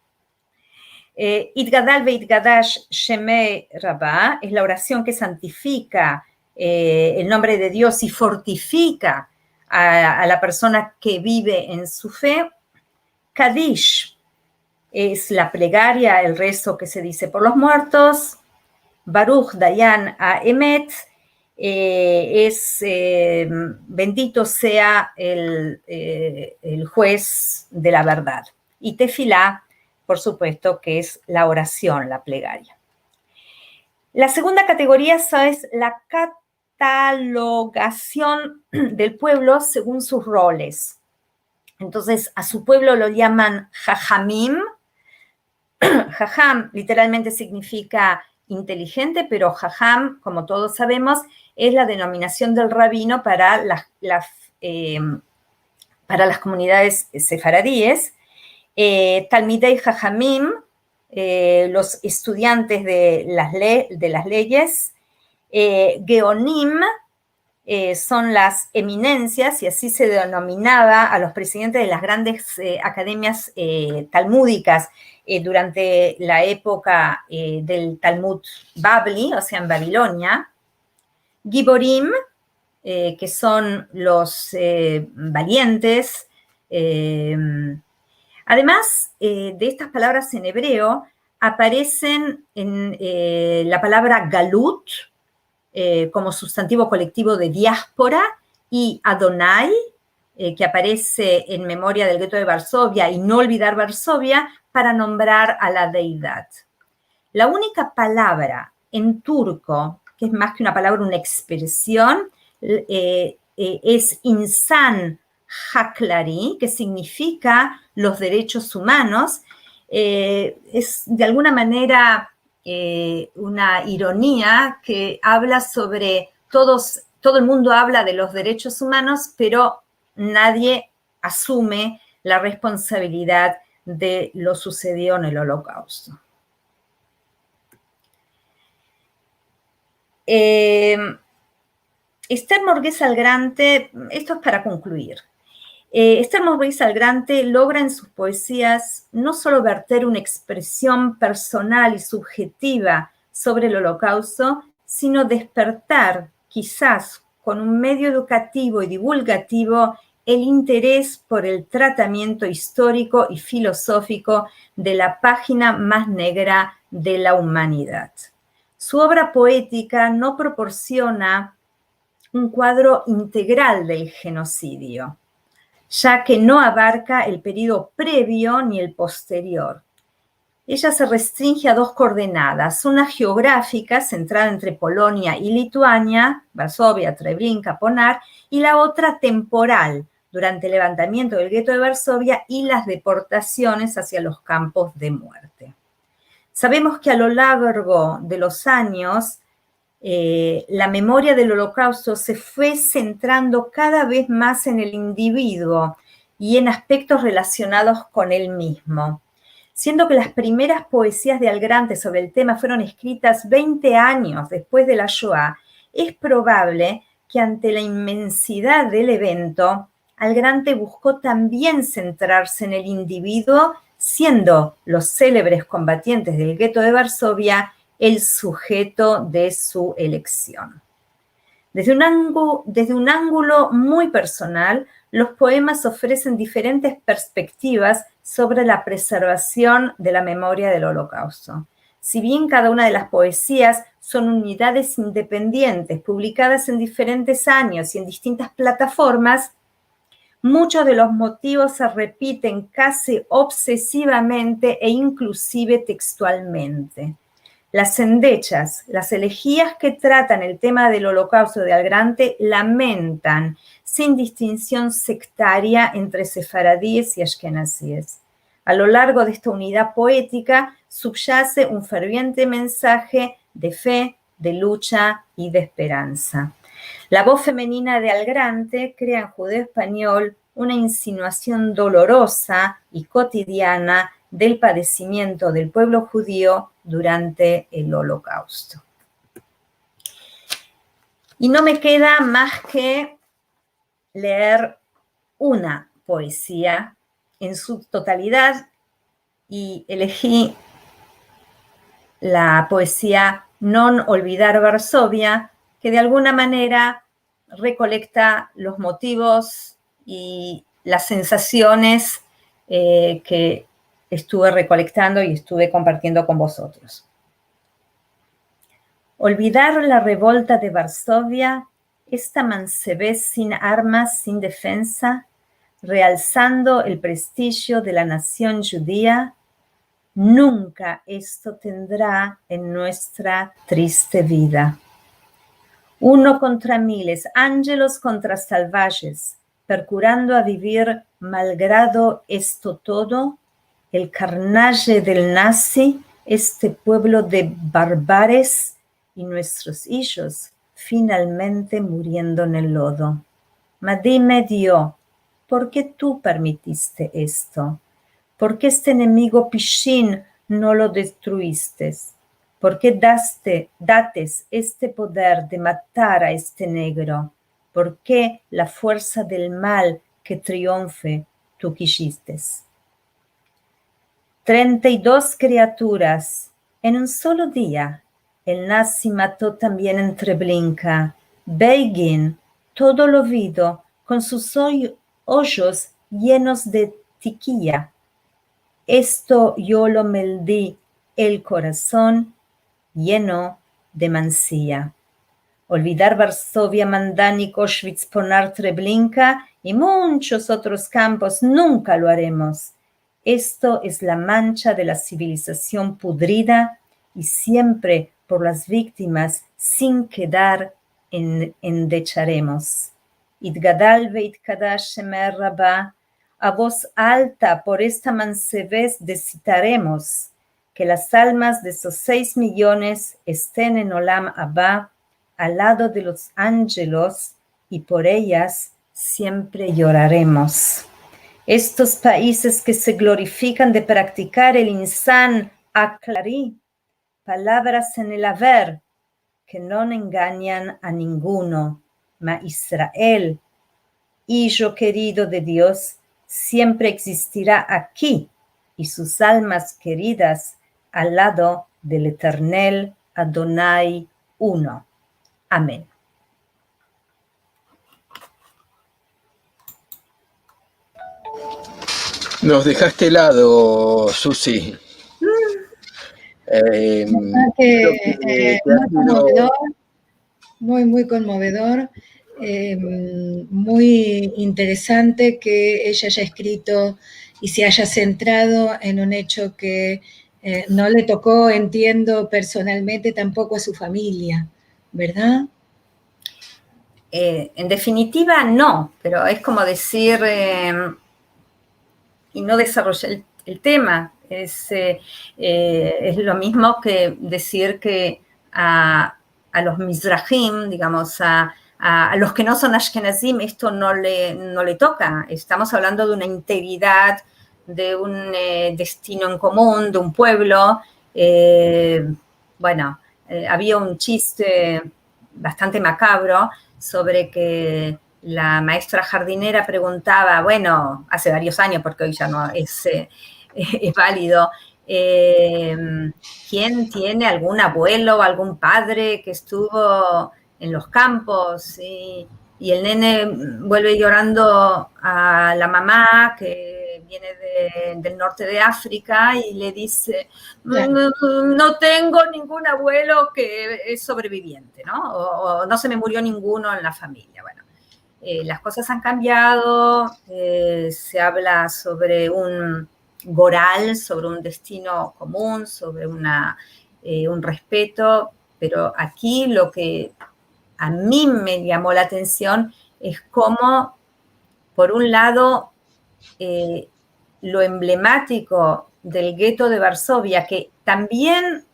Itgadal veitgadash Shemei Rabá es la oración que santifica el nombre de Dios y fortifica a la persona que vive en su fe. Kadish es la plegaria, el rezo que se dice por los muertos. Baruch Dayan Emet es bendito sea el juez de la verdad. Y Tefilá, por supuesto, que es la oración, la plegaria. La segunda categoría es la catalogación del pueblo según sus roles. Entonces, a su pueblo lo llaman Jajamim. Jajam literalmente significa inteligente, pero Jajam, como todos sabemos, es la denominación del rabino para las comunidades sefaradíes. Talmidei Jajamim, los estudiantes de las leyes. Geonim son las eminencias, y así se denominaba a los presidentes de las grandes academias talmúdicas durante la época del Talmud Babli, o sea, en Babilonia. Giborim, que son los valientes. Además de estas palabras en hebreo, aparecen en la palabra galut como sustantivo colectivo de diáspora, y Adonai, que aparece en memoria del gueto de Varsovia, y no olvidar Varsovia, para nombrar a la deidad. La única palabra en turco, que es más que una palabra, una expresión, es insan haklari, que significa los derechos humanos. Es de alguna manera una ironía que habla sobre todo el mundo habla de los derechos humanos, pero nadie asume la responsabilidad de lo sucedido en el Holocausto. Esther Morguesa Algrante, esto es para concluir. Esther Morguesa Algrante logra en sus poesías no solo verter una expresión personal y subjetiva sobre el Holocausto, sino despertar, quizás con un medio educativo y divulgativo, el interés por el tratamiento histórico y filosófico de la página más negra de la humanidad. Su obra poética no proporciona un cuadro integral del genocidio, ya que no abarca el periodo previo ni el posterior. Ella se restringe a dos coordenadas, una geográfica centrada entre Polonia y Lituania, Varsovia, Treblinka, Ponar, y la otra temporal, durante el levantamiento del gueto de Varsovia y las deportaciones hacia los campos de muerte. Sabemos que a lo largo de los años, la memoria del Holocausto se fue centrando cada vez más en el individuo y en aspectos relacionados con él mismo. Siendo que las primeras poesías de Algrante sobre el tema fueron escritas 20 años después de la Shoah, es probable que ante la inmensidad del evento, Algrante buscó también centrarse en el individuo, siendo los célebres combatientes del gueto de Varsovia el sujeto de su elección. Desde un ángulo muy personal, los poemas ofrecen diferentes perspectivas sobre la preservación de la memoria del Holocausto. Si bien cada una de las poesías son unidades independientes, publicadas en diferentes años y en distintas plataformas, muchos de los motivos se repiten casi obsesivamente e inclusive textualmente. Las endechas, las elegías que tratan el tema del Holocausto de Algrante, lamentan sin distinción sectaria entre sefaradíes y ashkenazíes. A lo largo de esta unidad poética subyace un ferviente mensaje de fe, de lucha y de esperanza. La voz femenina de Algrante crea en judeo español una insinuación dolorosa y cotidiana del padecimiento del pueblo judío durante el Holocausto. Y no me queda más que leer una poesía en su totalidad y elegí la poesía Non olvidar Varsovia, que de alguna manera recolecta los motivos y las sensaciones que estuve recolectando y estuve compartiendo con vosotros. Olvidar la revolta de Varsovia, esta mancebez sin armas, sin defensa, realzando el prestigio de la nación judía, nunca esto tendrá en nuestra triste vida. Uno contra miles, ángelos contra salvajes, percurando a vivir malgrado esto todo, el carnaje del nazi, este pueblo de barbares y nuestros hijos finalmente muriendo en el lodo. Ma dime, Dios, ¿por qué tú permitiste esto? ¿Por qué este enemigo pichín no lo destruiste? ¿Por qué dates este poder de matar a este negro? ¿Por qué la fuerza del mal que triunfe tú quisiste? 32 criaturas en un solo día. El nazi mató también en Treblinka. Begin, todo lo vido, con sus hoyos llenos de tiquilla. Esto yo lo meldí el corazón lleno de mancilla. Olvidar Varsovia, Mandanik, Auschwitz, Ponar, Treblinka y muchos otros campos nunca lo haremos. Esto es la mancha de la civilización pudrida y siempre por las víctimas sin quedar endecharemos. Itgadal veitkadash shemer rabá, a voz alta por esta mancebez decitaremos que las almas de esos 6 millones estén en Olam Abba, al lado de los ángelos, y por ellas siempre lloraremos. Estos países que se glorifican de practicar el insan aclarí, palabras en el haber, que no engañan a ninguno, ma Israel, hijo querido de Dios, siempre existirá aquí, y sus almas queridas al lado del Eternel Adonai uno. Amén. Nos dejaste helado, Susi. Muy conmovedor, muy conmovedor, muy interesante que ella haya escrito y se haya centrado en un hecho que no le tocó, entiendo personalmente, tampoco a su familia, ¿verdad? En definitiva, no, pero es como decir, y no desarrollé el tema, es lo mismo que decir que a los Mizrahim, digamos, a los que no son Ashkenazim, esto no le toca. Estamos hablando de una integridad, de un destino en común, de un pueblo. Había un chiste bastante macabro sobre que la maestra jardinera preguntaba, bueno, hace varios años, porque hoy ya no es válido, ¿quién tiene algún abuelo o algún padre que estuvo en los campos? Y el nene vuelve llorando a la mamá, que viene del norte de África, y le dice, no tengo ningún abuelo que es sobreviviente, ¿no? O no se me murió ninguno en la familia. Bueno, las cosas han cambiado, se habla sobre un goral, sobre un destino común, sobre un respeto, pero aquí lo que a mí me llamó la atención es cómo, por un lado, lo emblemático del gueto de Varsovia, que también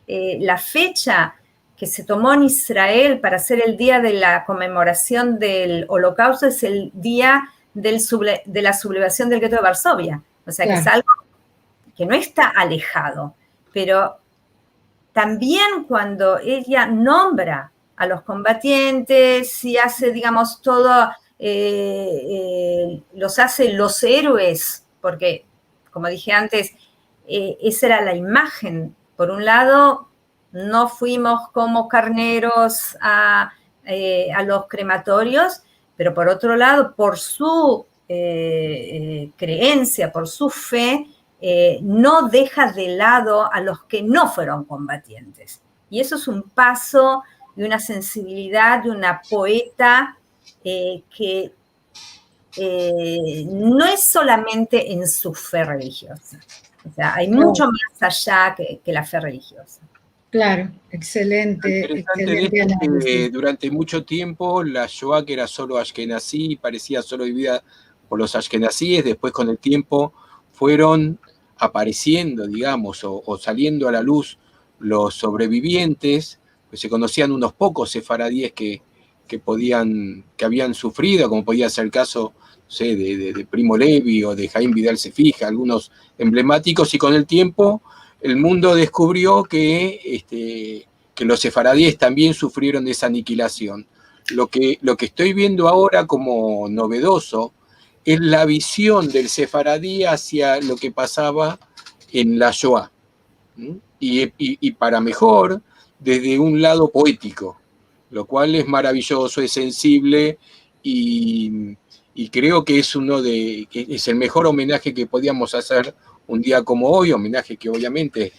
la fecha que se tomó en Israel para hacer el día de la conmemoración del Holocausto es el día de la sublevación del gueto de Varsovia. O sea, claro, que es algo que no está alejado, pero también cuando ella nombra a los combatientes y hace, digamos, todo, los hace los héroes, porque, como dije antes, esa era la imagen. Por un lado, no fuimos como carneros a los crematorios, pero por otro lado, por su creencia, por su fe, no deja de lado a los que no fueron combatientes. Y eso es un paso de una sensibilidad de una poeta que no es solamente en su fe religiosa. O sea, hay mucho más allá que la fe religiosa. Claro, excelente. Que durante mucho tiempo la Shoah, que era solo ashkenazí, parecía solo vivida por los ashkenazíes, después con el tiempo fueron apareciendo, digamos, o saliendo a la luz los sobrevivientes, pues se conocían unos pocos sefaradíes que habían sufrido, como podía ser el caso, no sé, de Primo Levi o de Jaime Vidal Cefija, algunos emblemáticos, y con el tiempo el mundo descubrió que los sefaradíes también sufrieron esa aniquilación. Lo que estoy viendo ahora como novedoso es la visión del sefaradí hacia lo que pasaba en la Shoah. Y para mejor, desde un lado poético, lo cual es maravilloso, es sensible y creo que es es el mejor homenaje que podíamos hacer un día como hoy, homenaje que obviamente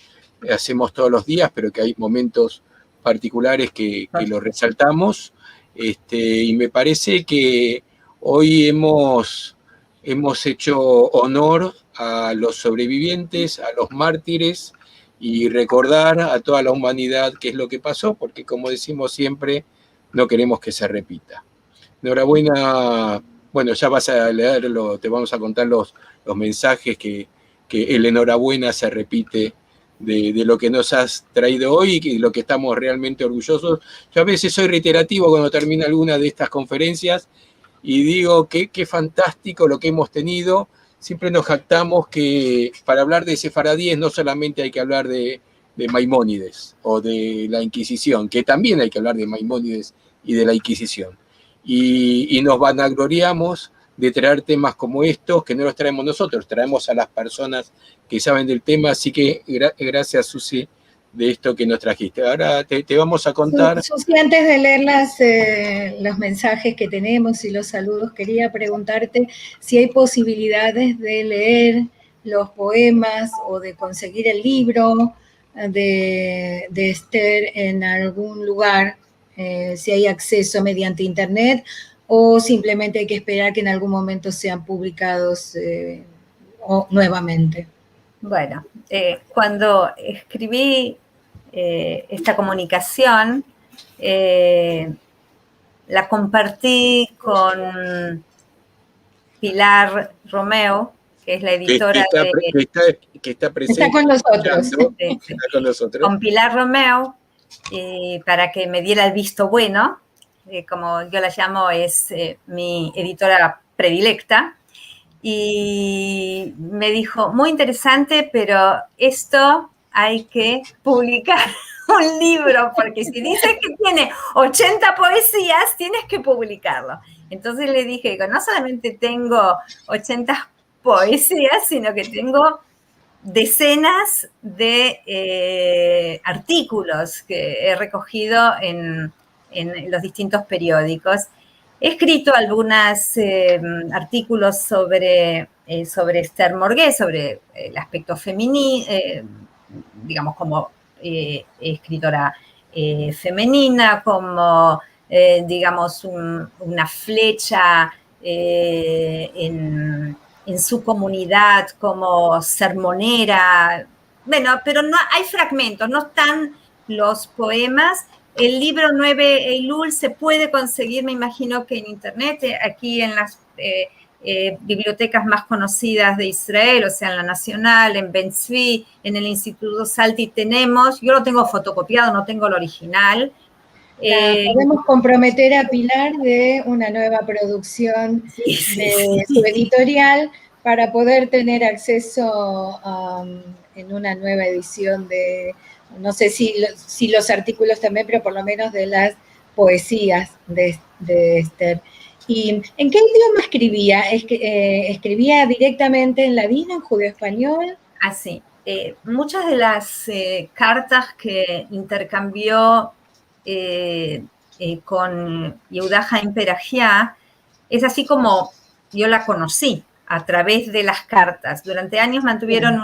hacemos todos los días, pero que hay momentos particulares que lo resaltamos, y me parece que hoy hemos hecho honor a los sobrevivientes, a los mártires, y recordar a toda la humanidad qué es lo que pasó, porque como decimos siempre, no queremos que se repita. Enhorabuena, bueno, ya vas a leerlo, te vamos a contar los mensajes que el enhorabuena se repite de lo que nos has traído hoy y de lo que estamos realmente orgullosos. Yo a veces soy reiterativo cuando termina alguna de estas conferencias y digo que fantástico lo que hemos tenido. Siempre nos jactamos que para hablar de sefaradíes no solamente hay que hablar de Maimónides o de la Inquisición, que también hay que hablar de Maimónides y de la Inquisición. Y nos vanagloriamos de traer temas como estos, que no los traemos nosotros, traemos a las personas que saben del tema. Así que gracias, Susi, de esto que nos trajiste. Ahora te vamos a contar. Susi, antes de leer los mensajes que tenemos y los saludos, quería preguntarte si hay posibilidades de leer los poemas o de conseguir el libro de Esther en algún lugar, si hay acceso mediante internet o simplemente hay que esperar que en algún momento sean publicados nuevamente. Bueno, cuando escribí esta comunicación, la compartí con Pilar Romeo, que es la editora que está presente. Está con nosotros. Está con nosotros. Con Pilar Romeo, para que me diera el visto bueno, como yo la llamo, es mi editora predilecta. Y me dijo, muy interesante, pero esto hay que publicar un libro, porque si dices que tiene 80 poesías, tienes que publicarlo. Entonces le dije, no solamente tengo 80 poesías, sino que tengo decenas de artículos que he recogido en los distintos periódicos. He escrito algunos artículos sobre Esther Morgué, sobre el aspecto femenino, digamos, como escritora femenina, como, digamos, una flecha en su comunidad, como sermonera. Bueno, pero no hay fragmentos, no están los poemas. El libro 9 Eilul se puede conseguir, me imagino que en internet, aquí en las bibliotecas más conocidas de Israel, o sea, en la Nacional, en Ben Tzvi, en el Instituto Salti tenemos, yo lo tengo fotocopiado, no tengo el original. Podemos comprometer a Pilar de una nueva producción de su editorial para poder tener acceso en una nueva edición de, no sé si los artículos también, pero por lo menos de las poesías de Esther. ¿Y en qué idioma escribía? ¿Escribía directamente en ladino, en judeo-español? Así. Muchas de las cartas que intercambió con Yehuda Haim Perajiá es así como yo la conocí, a través de las cartas. Durante años mantuvieron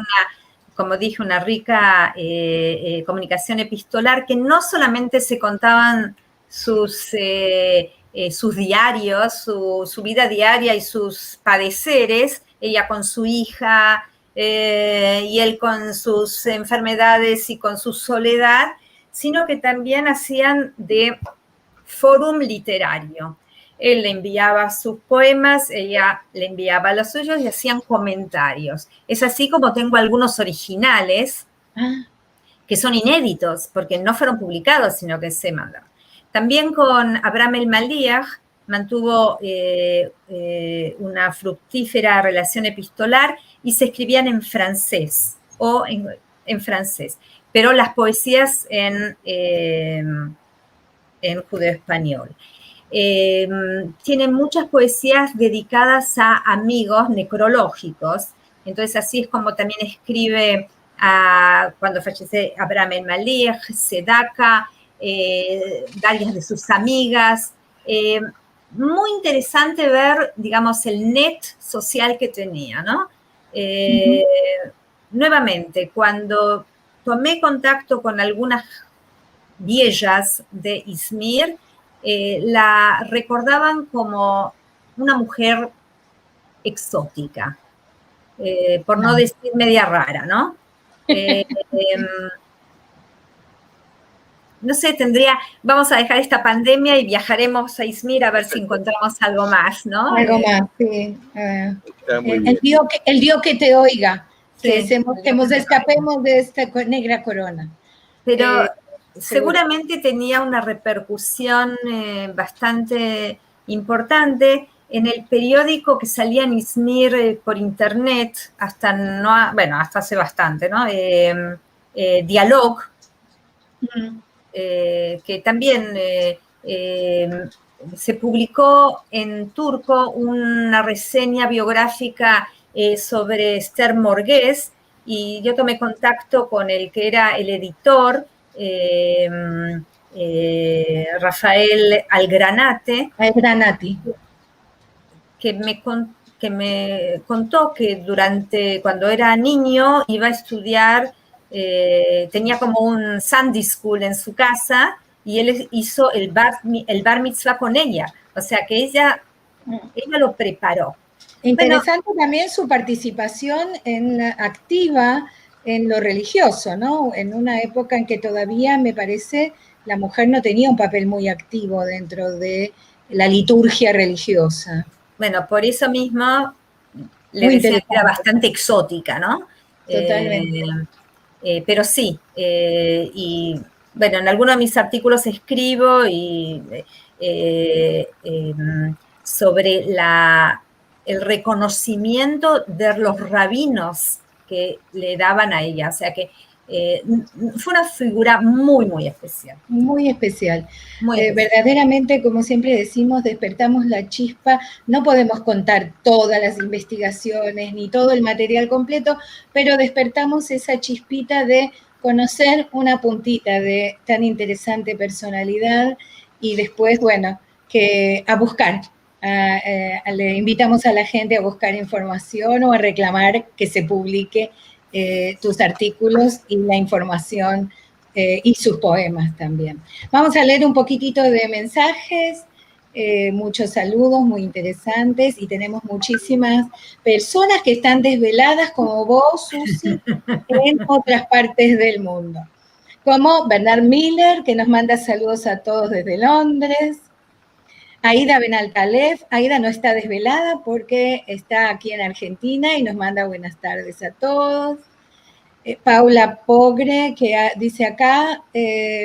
como dije, una rica comunicación epistolar, que no solamente se contaban sus diarios, su vida diaria y sus padeceres, ella con su hija y él con sus enfermedades y con su soledad, sino que también hacían de fórum literario. Él le enviaba sus poemas, ella le enviaba los suyos y hacían comentarios. Es así como tengo algunos originales que son inéditos, porque no fueron publicados, sino que se mandaron. También con Abraham el Maliach mantuvo una fructífera relación epistolar y se escribían en francés o en francés, pero las poesías en judeo-español. Tiene muchas poesías dedicadas a amigos necrológicos, entonces así es como también escribe cuando fallece Abraham el Maliach, Sedaka, varias de sus amigas. Muy interesante ver, digamos, el net social que tenía, ¿no? Nuevamente, cuando tomé contacto con algunas viejas de Izmir, la recordaban como una mujer exótica, por no decir media rara, ¿no? No sé, vamos a dejar esta pandemia y viajaremos a Izmir a ver si encontramos algo más, ¿no? Algo más, sí. El Dios que te oiga, sí, que nos escapemos de esta negra corona. Pero seguramente tenía una repercusión bastante importante. En el periódico que salía en Izmir por internet, hasta hace bastante, ¿no? Dialog, que también se publicó en turco una reseña biográfica sobre Esther Morgués, y yo tomé contacto con el que era el editor, Rafael Algranati, que me contó que cuando era niño iba a estudiar, tenía como un Sunday School en su casa, y él hizo el bar mitzvah con ella, o sea que ella lo preparó. Interesante también su participación activa en lo religioso, ¿no? En una época en que todavía, me parece, la mujer no tenía un papel muy activo dentro de la liturgia religiosa. Bueno, por eso mismo le decía que era bastante exótica, ¿no? Totalmente. Pero sí, y bueno, en algunos de mis artículos escribo sobre el reconocimiento de los rabinos que le daban a ella, o sea que fue una figura muy, muy especial. Muy especial. Verdaderamente, como siempre decimos, despertamos la chispa. No podemos contar todas las investigaciones ni todo el material completo, pero despertamos esa chispita de conocer una puntita de tan interesante personalidad y después, bueno, a buscar. Le invitamos a la gente a buscar información o a reclamar que se publique tus artículos y la información y sus poemas también. Vamos a leer un poquitito de mensajes, muchos saludos muy interesantes, y tenemos muchísimas personas que están desveladas como vos, Susi, en otras partes del mundo. Como Bernard Miller, que nos manda saludos a todos desde Londres. Aida Benaltalef, Aida no está desvelada porque está aquí en Argentina y nos manda buenas tardes a todos. Paula Pogre, que dice acá,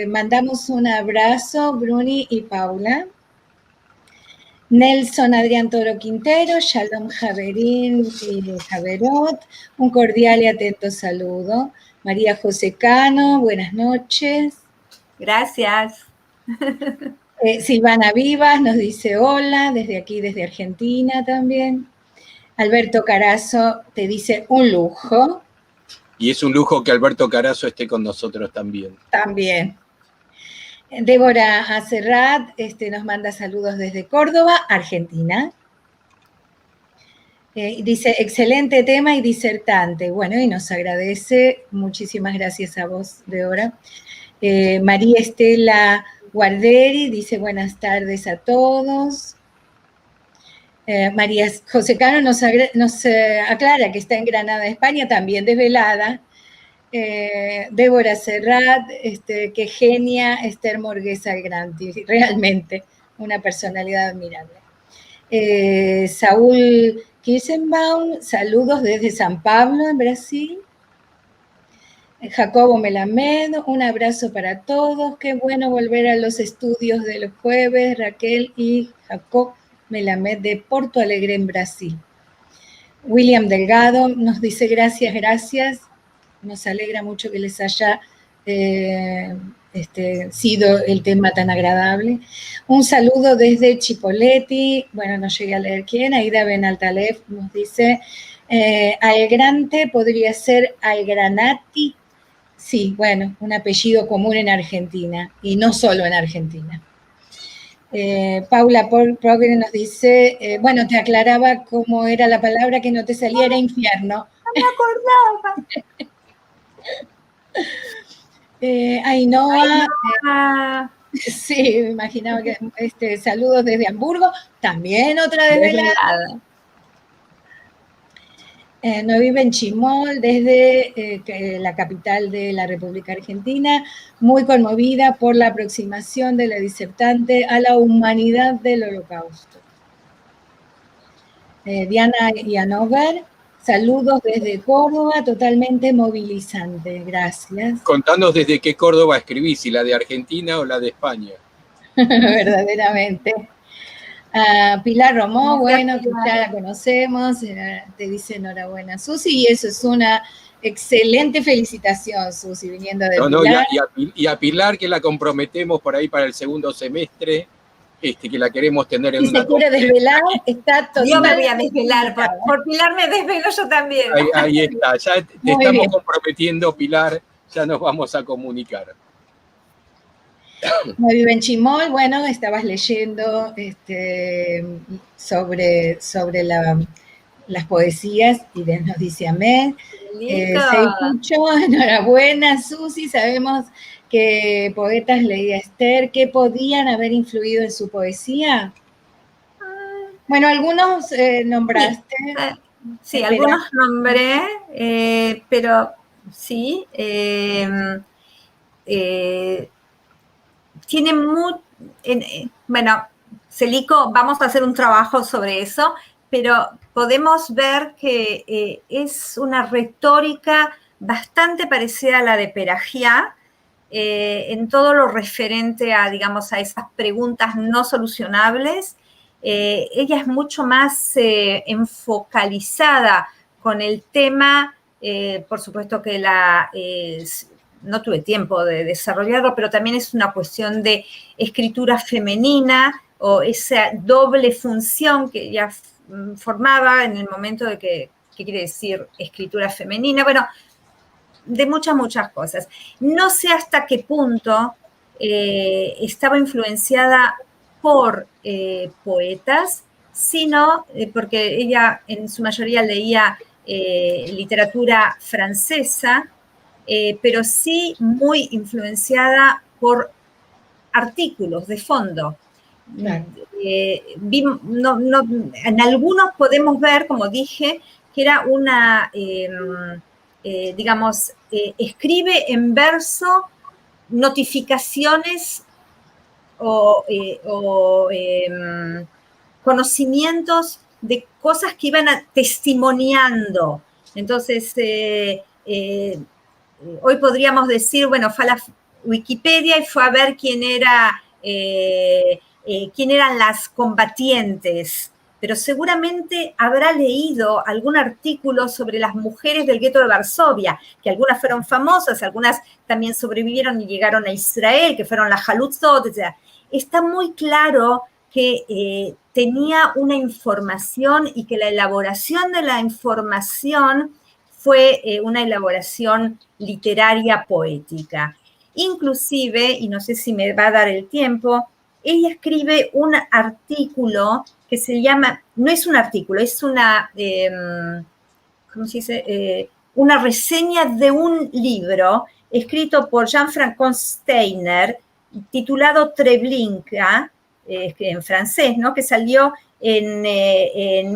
mandamos un abrazo, Bruni y Paula. Nelson Adrián Toro Quintero, Shalom Javerín y Javerot, un cordial y atento saludo. María José Cano, buenas noches. Gracias. Silvana Vivas nos dice hola, desde aquí, desde Argentina también. Alberto Carazo te dice un lujo. Y es un lujo que Alberto Carazo esté con nosotros también. También. Débora Acerrat nos manda saludos desde Córdoba, Argentina. Dice, excelente tema y disertante. Bueno, y nos agradece. Muchísimas gracias a vos, Débora. María Estela Guarderi dice, buenas tardes a todos. María José Cano nos aclara que está en Granada, España, también desvelada. Débora Serrat, que genia, Esther Morguesa Granti, realmente una personalidad admirable. Saúl Kirsenbaum, saludos desde San Pablo, en Brasil. Jacobo Melamed, un abrazo para todos, qué bueno volver a los estudios de los jueves, Raquel y Jacob Melamed de Porto Alegre, en Brasil. William Delgado nos dice gracias, gracias. Nos alegra mucho que les haya sido el tema tan agradable. Un saludo desde Chipoleti, bueno, no llegué a leer quién, Aida Benaltalef nos dice, Algrante podría ser Algranati, sí, bueno, un apellido común en Argentina, y no solo en Argentina. Paula Progre nos dice, bueno, te aclaraba cómo era la palabra que no te salía, era infierno. No me acordaba. Ainhoa, sí, me imaginaba que saludos desde Hamburgo, también otra desvelada. No vive en Chimol, desde la capital de la República Argentina, muy conmovida por la aproximación de la disertante a la humanidad del Holocausto. Diana Yanover, saludos desde Córdoba, totalmente movilizante, gracias. Contanos desde qué Córdoba escribís, si la de Argentina o la de España. Verdaderamente. Pilar Romó, bueno, que ya la conocemos, te dice enhorabuena, Susi, y eso es una excelente felicitación, Susi, viniendo de Pilar. Y a Pilar, que la comprometemos por ahí para el segundo semestre, que la queremos tener en Si una se quiere desvelar, está totalmente... Yo me voy a desvelar, por Pilar me desvelo yo también. Ahí está, ya te Muy estamos bien. comprometiendo, Pilar, ya nos vamos a comunicar. Muy bien, Chimol, bueno, estabas leyendo sobre las poesías y nos dice amén. Lindo. Se escuchó, enhorabuena, Susi, sabemos que poetas leía Esther, ¿qué podían haber influido en su poesía? Bueno, algunos nombraste. Sí, algunos nombré, pero sí, tiene bueno, Celico, vamos a hacer un trabajo sobre eso, pero podemos ver que es una retórica bastante parecida a la de Peragiá, en todo lo referente a, digamos, a esas preguntas no solucionables. Ella es mucho más enfocalizada con el tema, por supuesto que no tuve tiempo de desarrollarlo, pero también es una cuestión de escritura femenina o esa doble función que ella formaba en el momento de ¿qué quiere decir escritura femenina? Bueno, de muchas cosas. No sé hasta qué punto estaba influenciada por poetas, sino porque ella en su mayoría leía literatura francesa, pero sí muy influenciada por artículos de fondo. Claro. En algunos podemos ver, como dije, que era una, digamos, escribe en verso notificaciones o conocimientos de cosas que iban testimoniando. Entonces, hoy podríamos decir, bueno, fue a la Wikipedia y fue a ver quién eran las combatientes, pero seguramente habrá leído algún artículo sobre las mujeres del gueto de Varsovia, que algunas fueron famosas, algunas también sobrevivieron y llegaron a Israel, que fueron las Halutzot, etc. Está muy claro que tenía una información y que la elaboración de la información fue una elaboración literaria poética. Inclusive, y no sé si me va a dar el tiempo, ella escribe un artículo que se llama, no es un artículo, es una, ¿cómo se dice? Una reseña de un libro escrito por Jean-Francois Steiner, titulado Treblinka, en francés, ¿no? Que salió en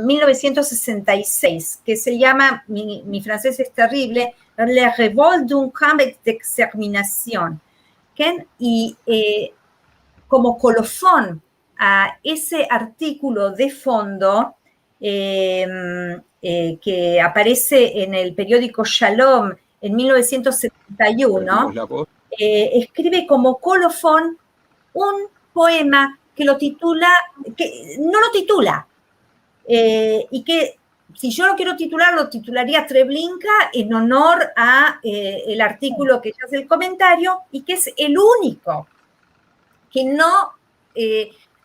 1966, que se llama, mi francés es terrible, La révolte d'un camp d'extermination. Y como colofón a ese artículo de fondo que aparece en el periódico Shalom en 1971, escribe como colofón un poema que lo titula, que no lo titula, y que si yo lo quiero titular, lo titularía Treblinka en honor a el artículo que ya hace el comentario, y que es el único que no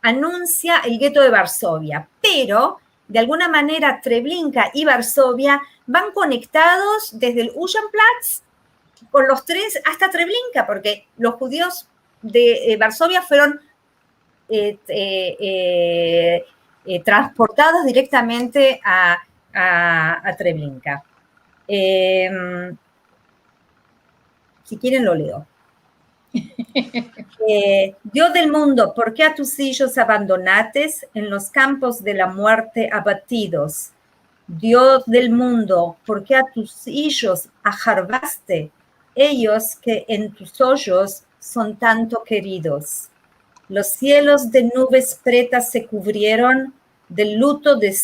anuncia el gueto de Varsovia, pero de alguna manera Treblinka y Varsovia van conectados desde el Uschanplatz con los trenes hasta Treblinka, porque los judíos de Varsovia fueron transportados directamente a Treblinka. Si quieren lo leo. Dios del mundo, ¿por qué a tus hijos abandonates en los campos de la muerte abatidos? Dios del mundo, ¿por qué a tus hijos ajarbaste, ellos que en tus hoyos son tanto queridos? Los cielos de nubes pretas se cubrieron del luto de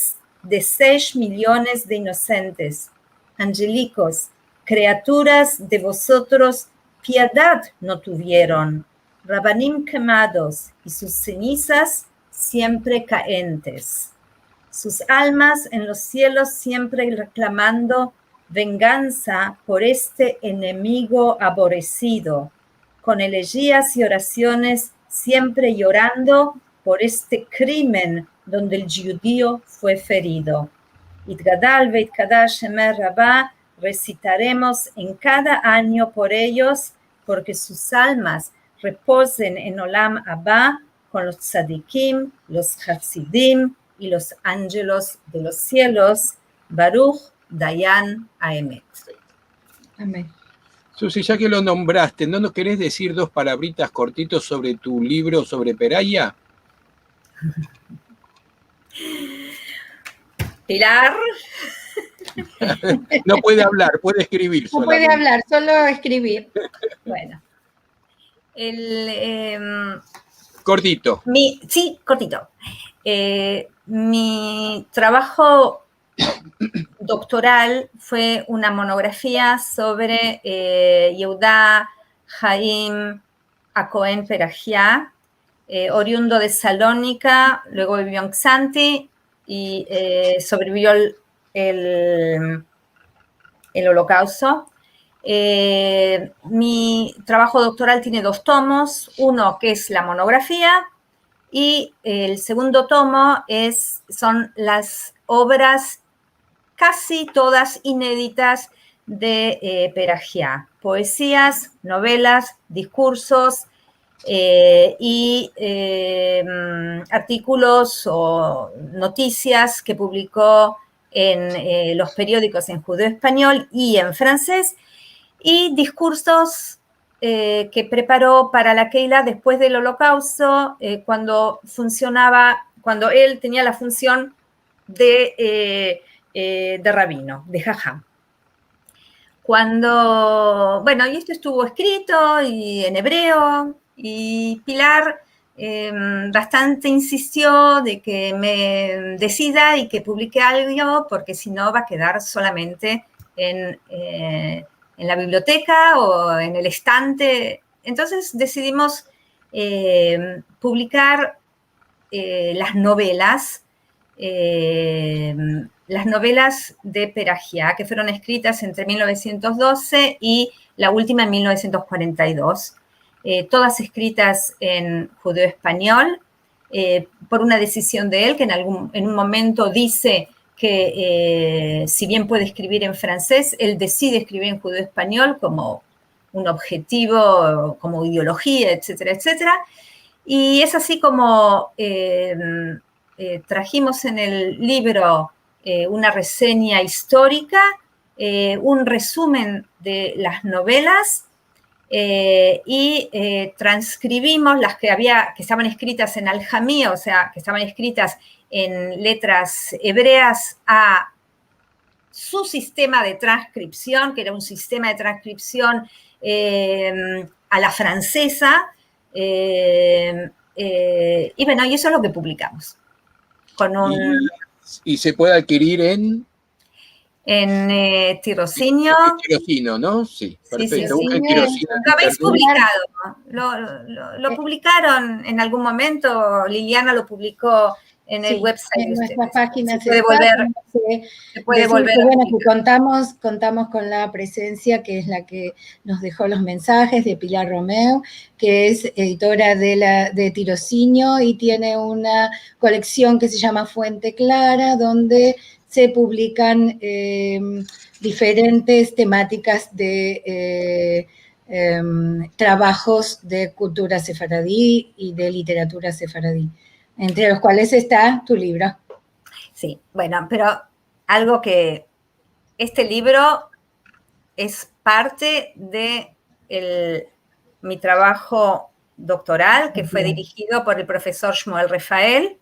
6 millones de inocentes. Angelicos, criaturas de vosotros, piedad no tuvieron. Rabanim quemados y sus cenizas siempre caentes. Sus almas en los cielos siempre reclamando venganza por este enemigo aborrecido, con elegías y oraciones siempre llorando por este crimen donde el judío fue ferido. Itgadal ve'itkadash Shemer Rabá, recitaremos en cada año por ellos, porque sus almas reposen en Olam Abba con los tzadikim, los hasidim y los ángeles de los cielos. Baruch Dayan Haemet. Amén. Susi, ya que lo nombraste, ¿no nos querés decir 2 palabritas cortitos sobre tu libro sobre Peraya? Pilar. No puede hablar, puede escribir. No puede hablar, solo escribir. Bueno. Cortito. Sí, cortito. Mi trabajo doctoral fue una monografía sobre Yehuda Haim Acohen Perajia, oriundo de Salónica, luego vivió en Xanthi y sobrevivió el Holocausto. Mi trabajo doctoral tiene 2 tomos, uno que es la monografía y el segundo tomo son las obras casi todas inéditas de Perajia, poesías, novelas, discursos y artículos o noticias que publicó en los periódicos en judeo-español y en francés, y discursos que preparó para la Keilah después del Holocausto, cuando él tenía la función de rabino, de jajam. Y esto estuvo escrito y en hebreo, y Pilar bastante insistió de que me decida y que publique algo, porque si no va a quedar solamente en la biblioteca o en el estante. Entonces decidimos publicar las novelas de Perajia, que fueron escritas entre 1912 y la última en 1942. Todas escritas en judeo-español, por una decisión de él, que en un momento dice que si bien puede escribir en francés, él decide escribir en judeo-español como un objetivo, como ideología, etcétera, etcétera. Y es así como trajimos en el libro una reseña histórica, un resumen de las novelas, y transcribimos las que estaban escritas en al-Jamí, o sea, que estaban escritas en letras hebreas, a su sistema de transcripción, que era un sistema de transcripción a la francesa, y eso es lo que publicamos. ¿Y se puede adquirir en Tirocínio. Tirocino, ¿no? Sí, perfecto. Sí. Lo habéis publicado, lo publicaron en algún momento. Liliana lo publicó en el website en nuestras páginas. Se puede volver. Bueno, que contamos con la presencia, que es la que nos dejó los mensajes, de Pilar Romeu, que es editora de Tirocínio y tiene una colección que se llama Fuente Clara, donde se publican diferentes temáticas de trabajos de cultura sefaradí y de literatura sefaradí, entre los cuales está tu libro. Sí, bueno, pero algo que este libro es parte de mi trabajo doctoral, que fue dirigido por el profesor Shmuel Rafael,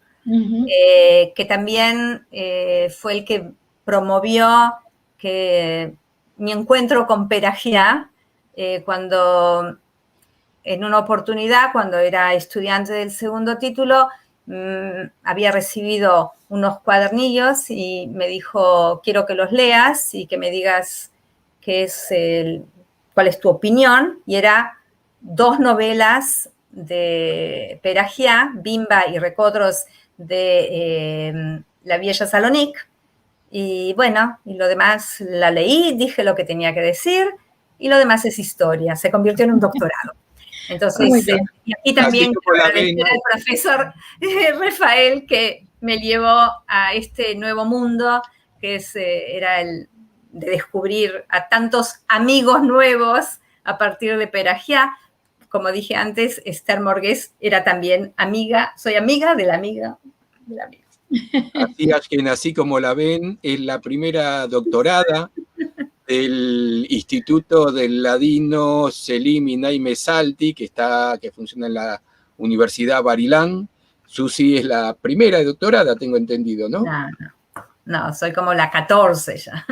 que también fue el que promovió que mi encuentro con Perajia, cuando en una oportunidad, cuando era estudiante del segundo título, había recibido unos cuadernillos y me dijo: quiero que los leas y que me digas cuál es tu opinión. Y era 2 novelas de Perajia, Bimba y Recodros de la Vieja Salonique. Y bueno, y lo demás la leí, dije lo que tenía que decir, y lo demás es historia. Se convirtió en un doctorado. Entonces, y aquí también quiero agradecer al profesor Rafael que me llevó a este nuevo mundo, que era el de descubrir a tantos amigos nuevos a partir de Pelagiá. Como dije antes, Esther Morgués era también amiga, soy amiga de la amiga de la amiga. Así Ashkenazí como la ven, es la primera doctorada del Instituto del Ladino Selim y Naime Salti, que funciona en la Universidad Barilán. Susi es la primera doctorada, tengo entendido, ¿no? No, soy como la 14 ya.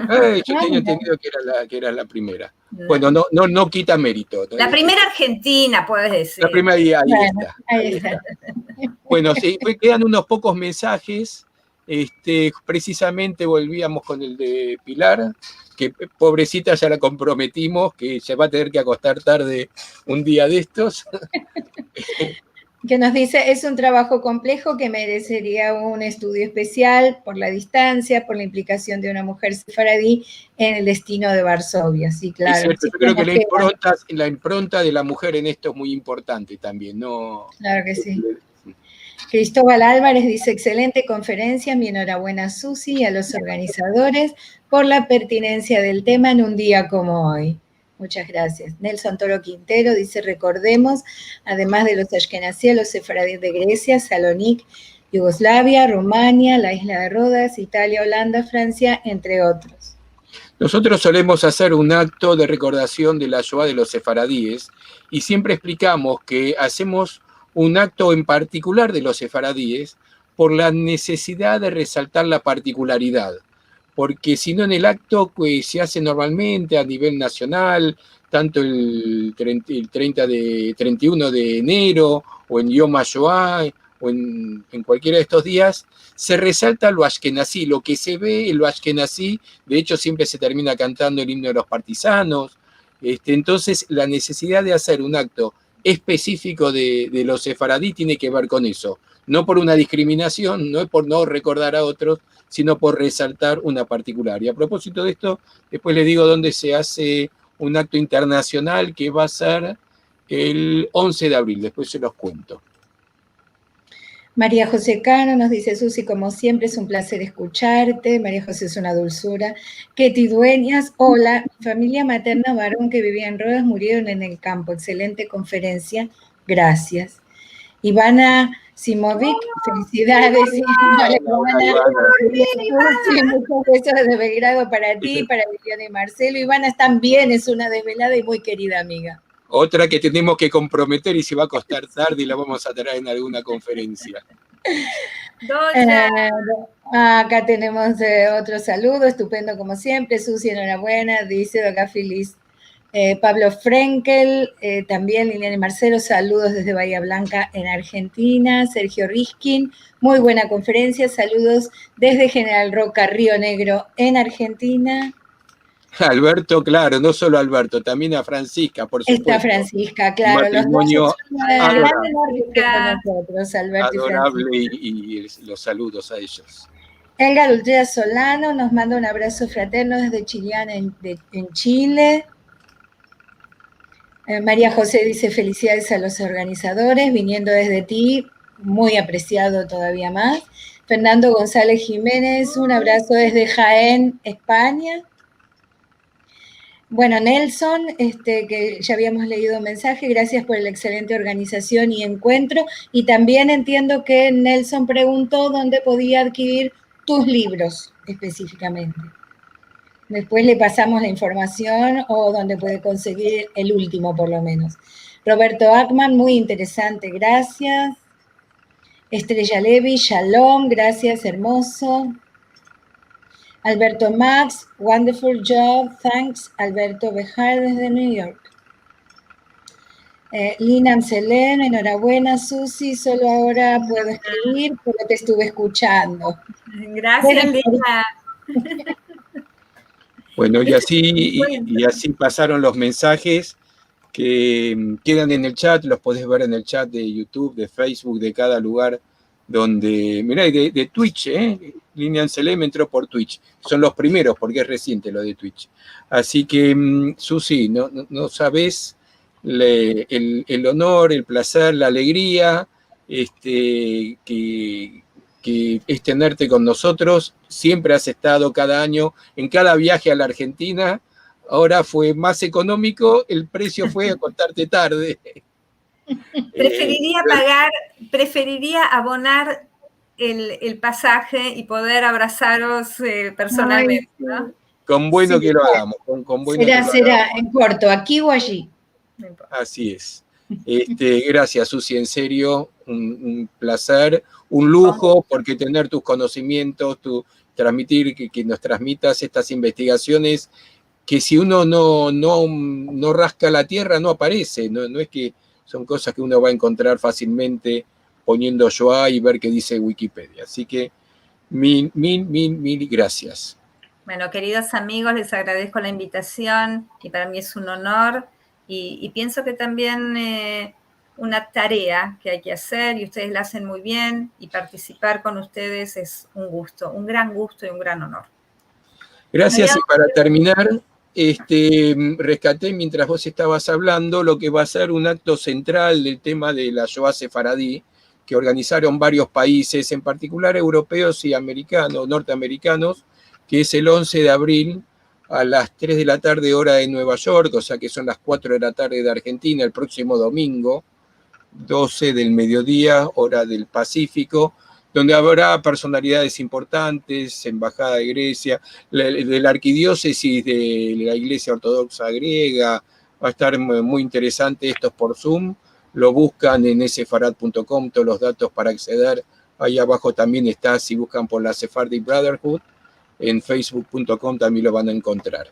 Yo tenía entendido que era la primera. Bueno, no quita mérito. La primera argentina, puedes decir. La primera, ahí está. Bueno, sí, quedan unos pocos mensajes. Precisamente volvíamos con el de Pilar, que pobrecita ya la comprometimos, que se va a tener que acostar tarde un día de estos. Que nos dice, es un trabajo complejo que merecería un estudio especial por la distancia, por la implicación de una mujer sefaradí en el destino de Varsovia. Sí, claro. Es cierto, yo creo que la impronta de la mujer en esto es muy importante también, ¿no? Claro que sí. Cristóbal Álvarez dice, excelente conferencia, mi enhorabuena a Susi y a los organizadores por la pertinencia del tema en un día como hoy. Muchas gracias. Nelson Toro Quintero dice, recordemos, además de los ashkenazí, a los sefaradíes de Grecia, Salonique, Yugoslavia, Rumania, la isla de Rodas, Italia, Holanda, Francia, entre otros. Nosotros solemos hacer un acto de recordación de la Shoah de los sefaradíes y siempre explicamos que hacemos un acto en particular de los sefaradíes por la necesidad de resaltar la particularidad. Porque si no en el acto que se hace normalmente a nivel nacional, tanto el 31 de enero, o en Yom HaShoah, o en cualquiera de estos días, se resalta lo ashkenazí, lo que se ve en lo ashkenazí, de hecho siempre se termina cantando el himno de los partisanos, entonces la necesidad de hacer un acto específico de los sefaradí tiene que ver con eso, no por una discriminación, no es por no recordar a otros, sino por resaltar una particular. Y a propósito de esto, después les digo dónde se hace un acto internacional que va a ser el 11 de abril, después se los cuento. María José Cano nos dice, Susi, como siempre es un placer escucharte. María José es una dulzura. Ketty Dueñas, hola, mi familia materna varón que vivía en Rodas murieron en el campo. Excelente conferencia, gracias. Ivana Simovic, felicidades. Muchos besos desde Belgrado para ti, para Viviana y Marcelo. Ivana también es una desvelada y muy querida amiga. Otra que tenemos que comprometer y se va a acostar tarde y la vamos a traer en alguna conferencia. Acá tenemos otro saludo, estupendo como siempre. Susi, enhorabuena, dice Doca Feliz. Pablo Frenkel, también Liliana y Marcelo, saludos desde Bahía Blanca en Argentina. Sergio Riskin, muy buena conferencia, saludos desde General Roca, Río Negro en Argentina. Alberto, claro, no solo Alberto, también a Francisca, por supuesto. Está Francisca, claro. Un matrimonio adorable y los saludos a ellos. Elga Dulcea Solano nos manda un abrazo fraterno desde Chillán en Chile. María José dice felicidades a los organizadores, viniendo desde ti, muy apreciado todavía más. Fernando González Jiménez, un abrazo desde Jaén, España. Bueno, Nelson, que ya habíamos leído un mensaje, gracias por la excelente organización y encuentro. Y también entiendo que Nelson preguntó dónde podía adquirir tus libros específicamente. Después le pasamos la información o dónde puede conseguir el último por lo menos. Roberto Ackman, muy interesante, gracias. Estrella Levy, shalom, gracias, hermoso. Alberto Max, wonderful job, thanks. Alberto Bejar desde New York. Lina Amselén, enhorabuena, Susi, solo ahora puedo escribir, pero te estuve escuchando. Gracias, Lina. Bueno, y así pasaron los mensajes que quedan en el chat, los podés ver en el chat de YouTube, de Facebook, de cada lugar donde, mirá, de Twitch, Lina Anselem entró por Twitch, son los primeros porque es reciente lo de Twitch. Así que, Susi, no sabés el honor, el placer, la alegría que es tenerte con nosotros. Siempre has estado cada año, en cada viaje a la Argentina. Ahora fue más económico, el precio fue acostarte tarde. Preferiría abonar el pasaje y poder abrazaros personalmente, ¿no? Con bueno que lo hagamos. Será en corto, aquí o allí. Así es. Gracias, Susi, en serio, un placer, un lujo, porque tener tus conocimientos, transmitir, que nos transmitas estas investigaciones, que si uno no rasca la tierra, no aparece, no es que son cosas que uno va a encontrar fácilmente poniendo Shoah y ver qué dice Wikipedia. Así que mil gracias. Bueno, queridos amigos, les agradezco la invitación y para mí es un honor y pienso que también una tarea que hay que hacer y ustedes la hacen muy bien y participar con ustedes es un gusto, un gran gusto y un gran honor. Gracias, y para terminar, rescaté mientras vos estabas hablando lo que va a ser un acto central del tema de la Shoah sefaradí, que organizaron varios países, en particular europeos y americanos, norteamericanos, que es el 11 de abril a las 3 de la tarde hora de Nueva York, o sea que son las 4 de la tarde de Argentina, el próximo domingo, 12 del mediodía, hora del Pacífico, donde habrá personalidades importantes, Embajada de Grecia, de la Arquidiócesis de la Iglesia Ortodoxa Griega. Va a estar muy interesante, esto es por Zoom, lo buscan en sefarad.com, todos los datos para acceder. Ahí abajo también está, si buscan por la Sephardi Brotherhood, en facebook.com también lo van a encontrar.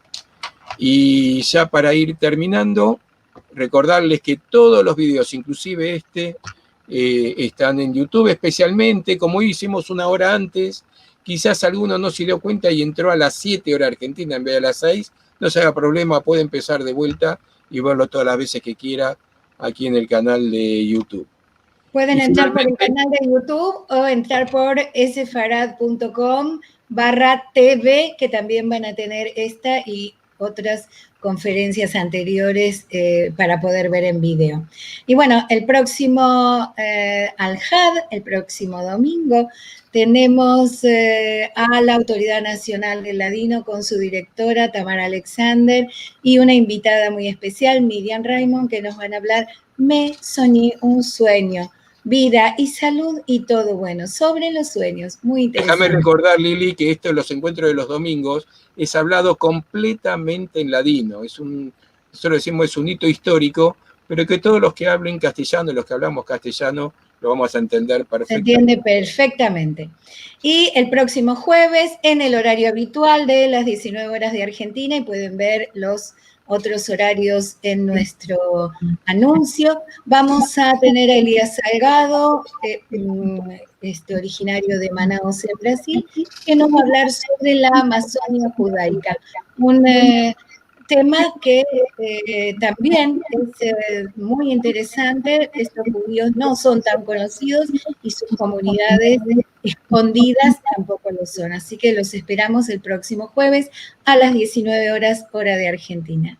Y ya para ir terminando, recordarles que todos los videos, inclusive están en YouTube, especialmente, como hicimos una hora antes, quizás alguno no se dio cuenta y entró a las 7 horas Argentina en vez de a las 6, no se haga problema, puede empezar de vuelta y verlo todas las veces que quiera aquí en el canal de YouTube. Pueden entrar por el canal de YouTube o entrar por sefarad.com/TV, que también van a tener esta y otras conferencias anteriores para poder ver en video. Y bueno, el próximo Al-Had, el próximo domingo, tenemos a la Autoridad Nacional del Ladino con su directora Tamara Alexander y una invitada muy especial, Miriam Raymond, que nos van a hablar Me soñé un sueño, vida y salud y todo bueno, sobre los sueños. Muy interesante. Déjame recordar, Lili, que esto de los encuentros de los domingos es hablado completamente en ladino. Nosotros decimos es un hito histórico, pero que todos los que hablen castellano, los que hablamos castellano, lo vamos a entender perfectamente. Se entiende perfectamente. Y el próximo jueves, en el horario habitual de las 19 horas de Argentina, y pueden ver los otros horarios en nuestro anuncio, vamos a tener a Elías Salgado, originario de Manaus, en Brasil, que nos va a hablar sobre la Amazonia judaica, un tema que también es muy interesante. Estos judíos no son tan conocidos y sus comunidades escondidas tampoco lo son. Así que los esperamos el próximo jueves a las 19 horas, hora de Argentina.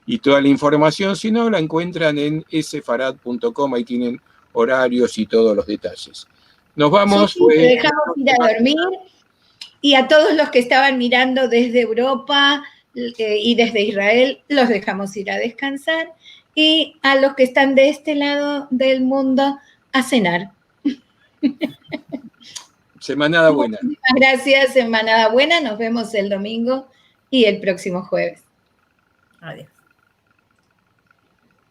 Y toda la información, si no, la encuentran en sefarad.com, ahí tienen horarios y todos los detalles. Nos vamos. Sí, te dejamos ir a dormir. Y a todos los que estaban mirando desde Europa y desde Israel, los dejamos ir a descansar. Y a los que están de este lado del mundo, a cenar. Semanada buena. Muchas gracias, semanada buena. Nos vemos el domingo y el próximo jueves. Adiós.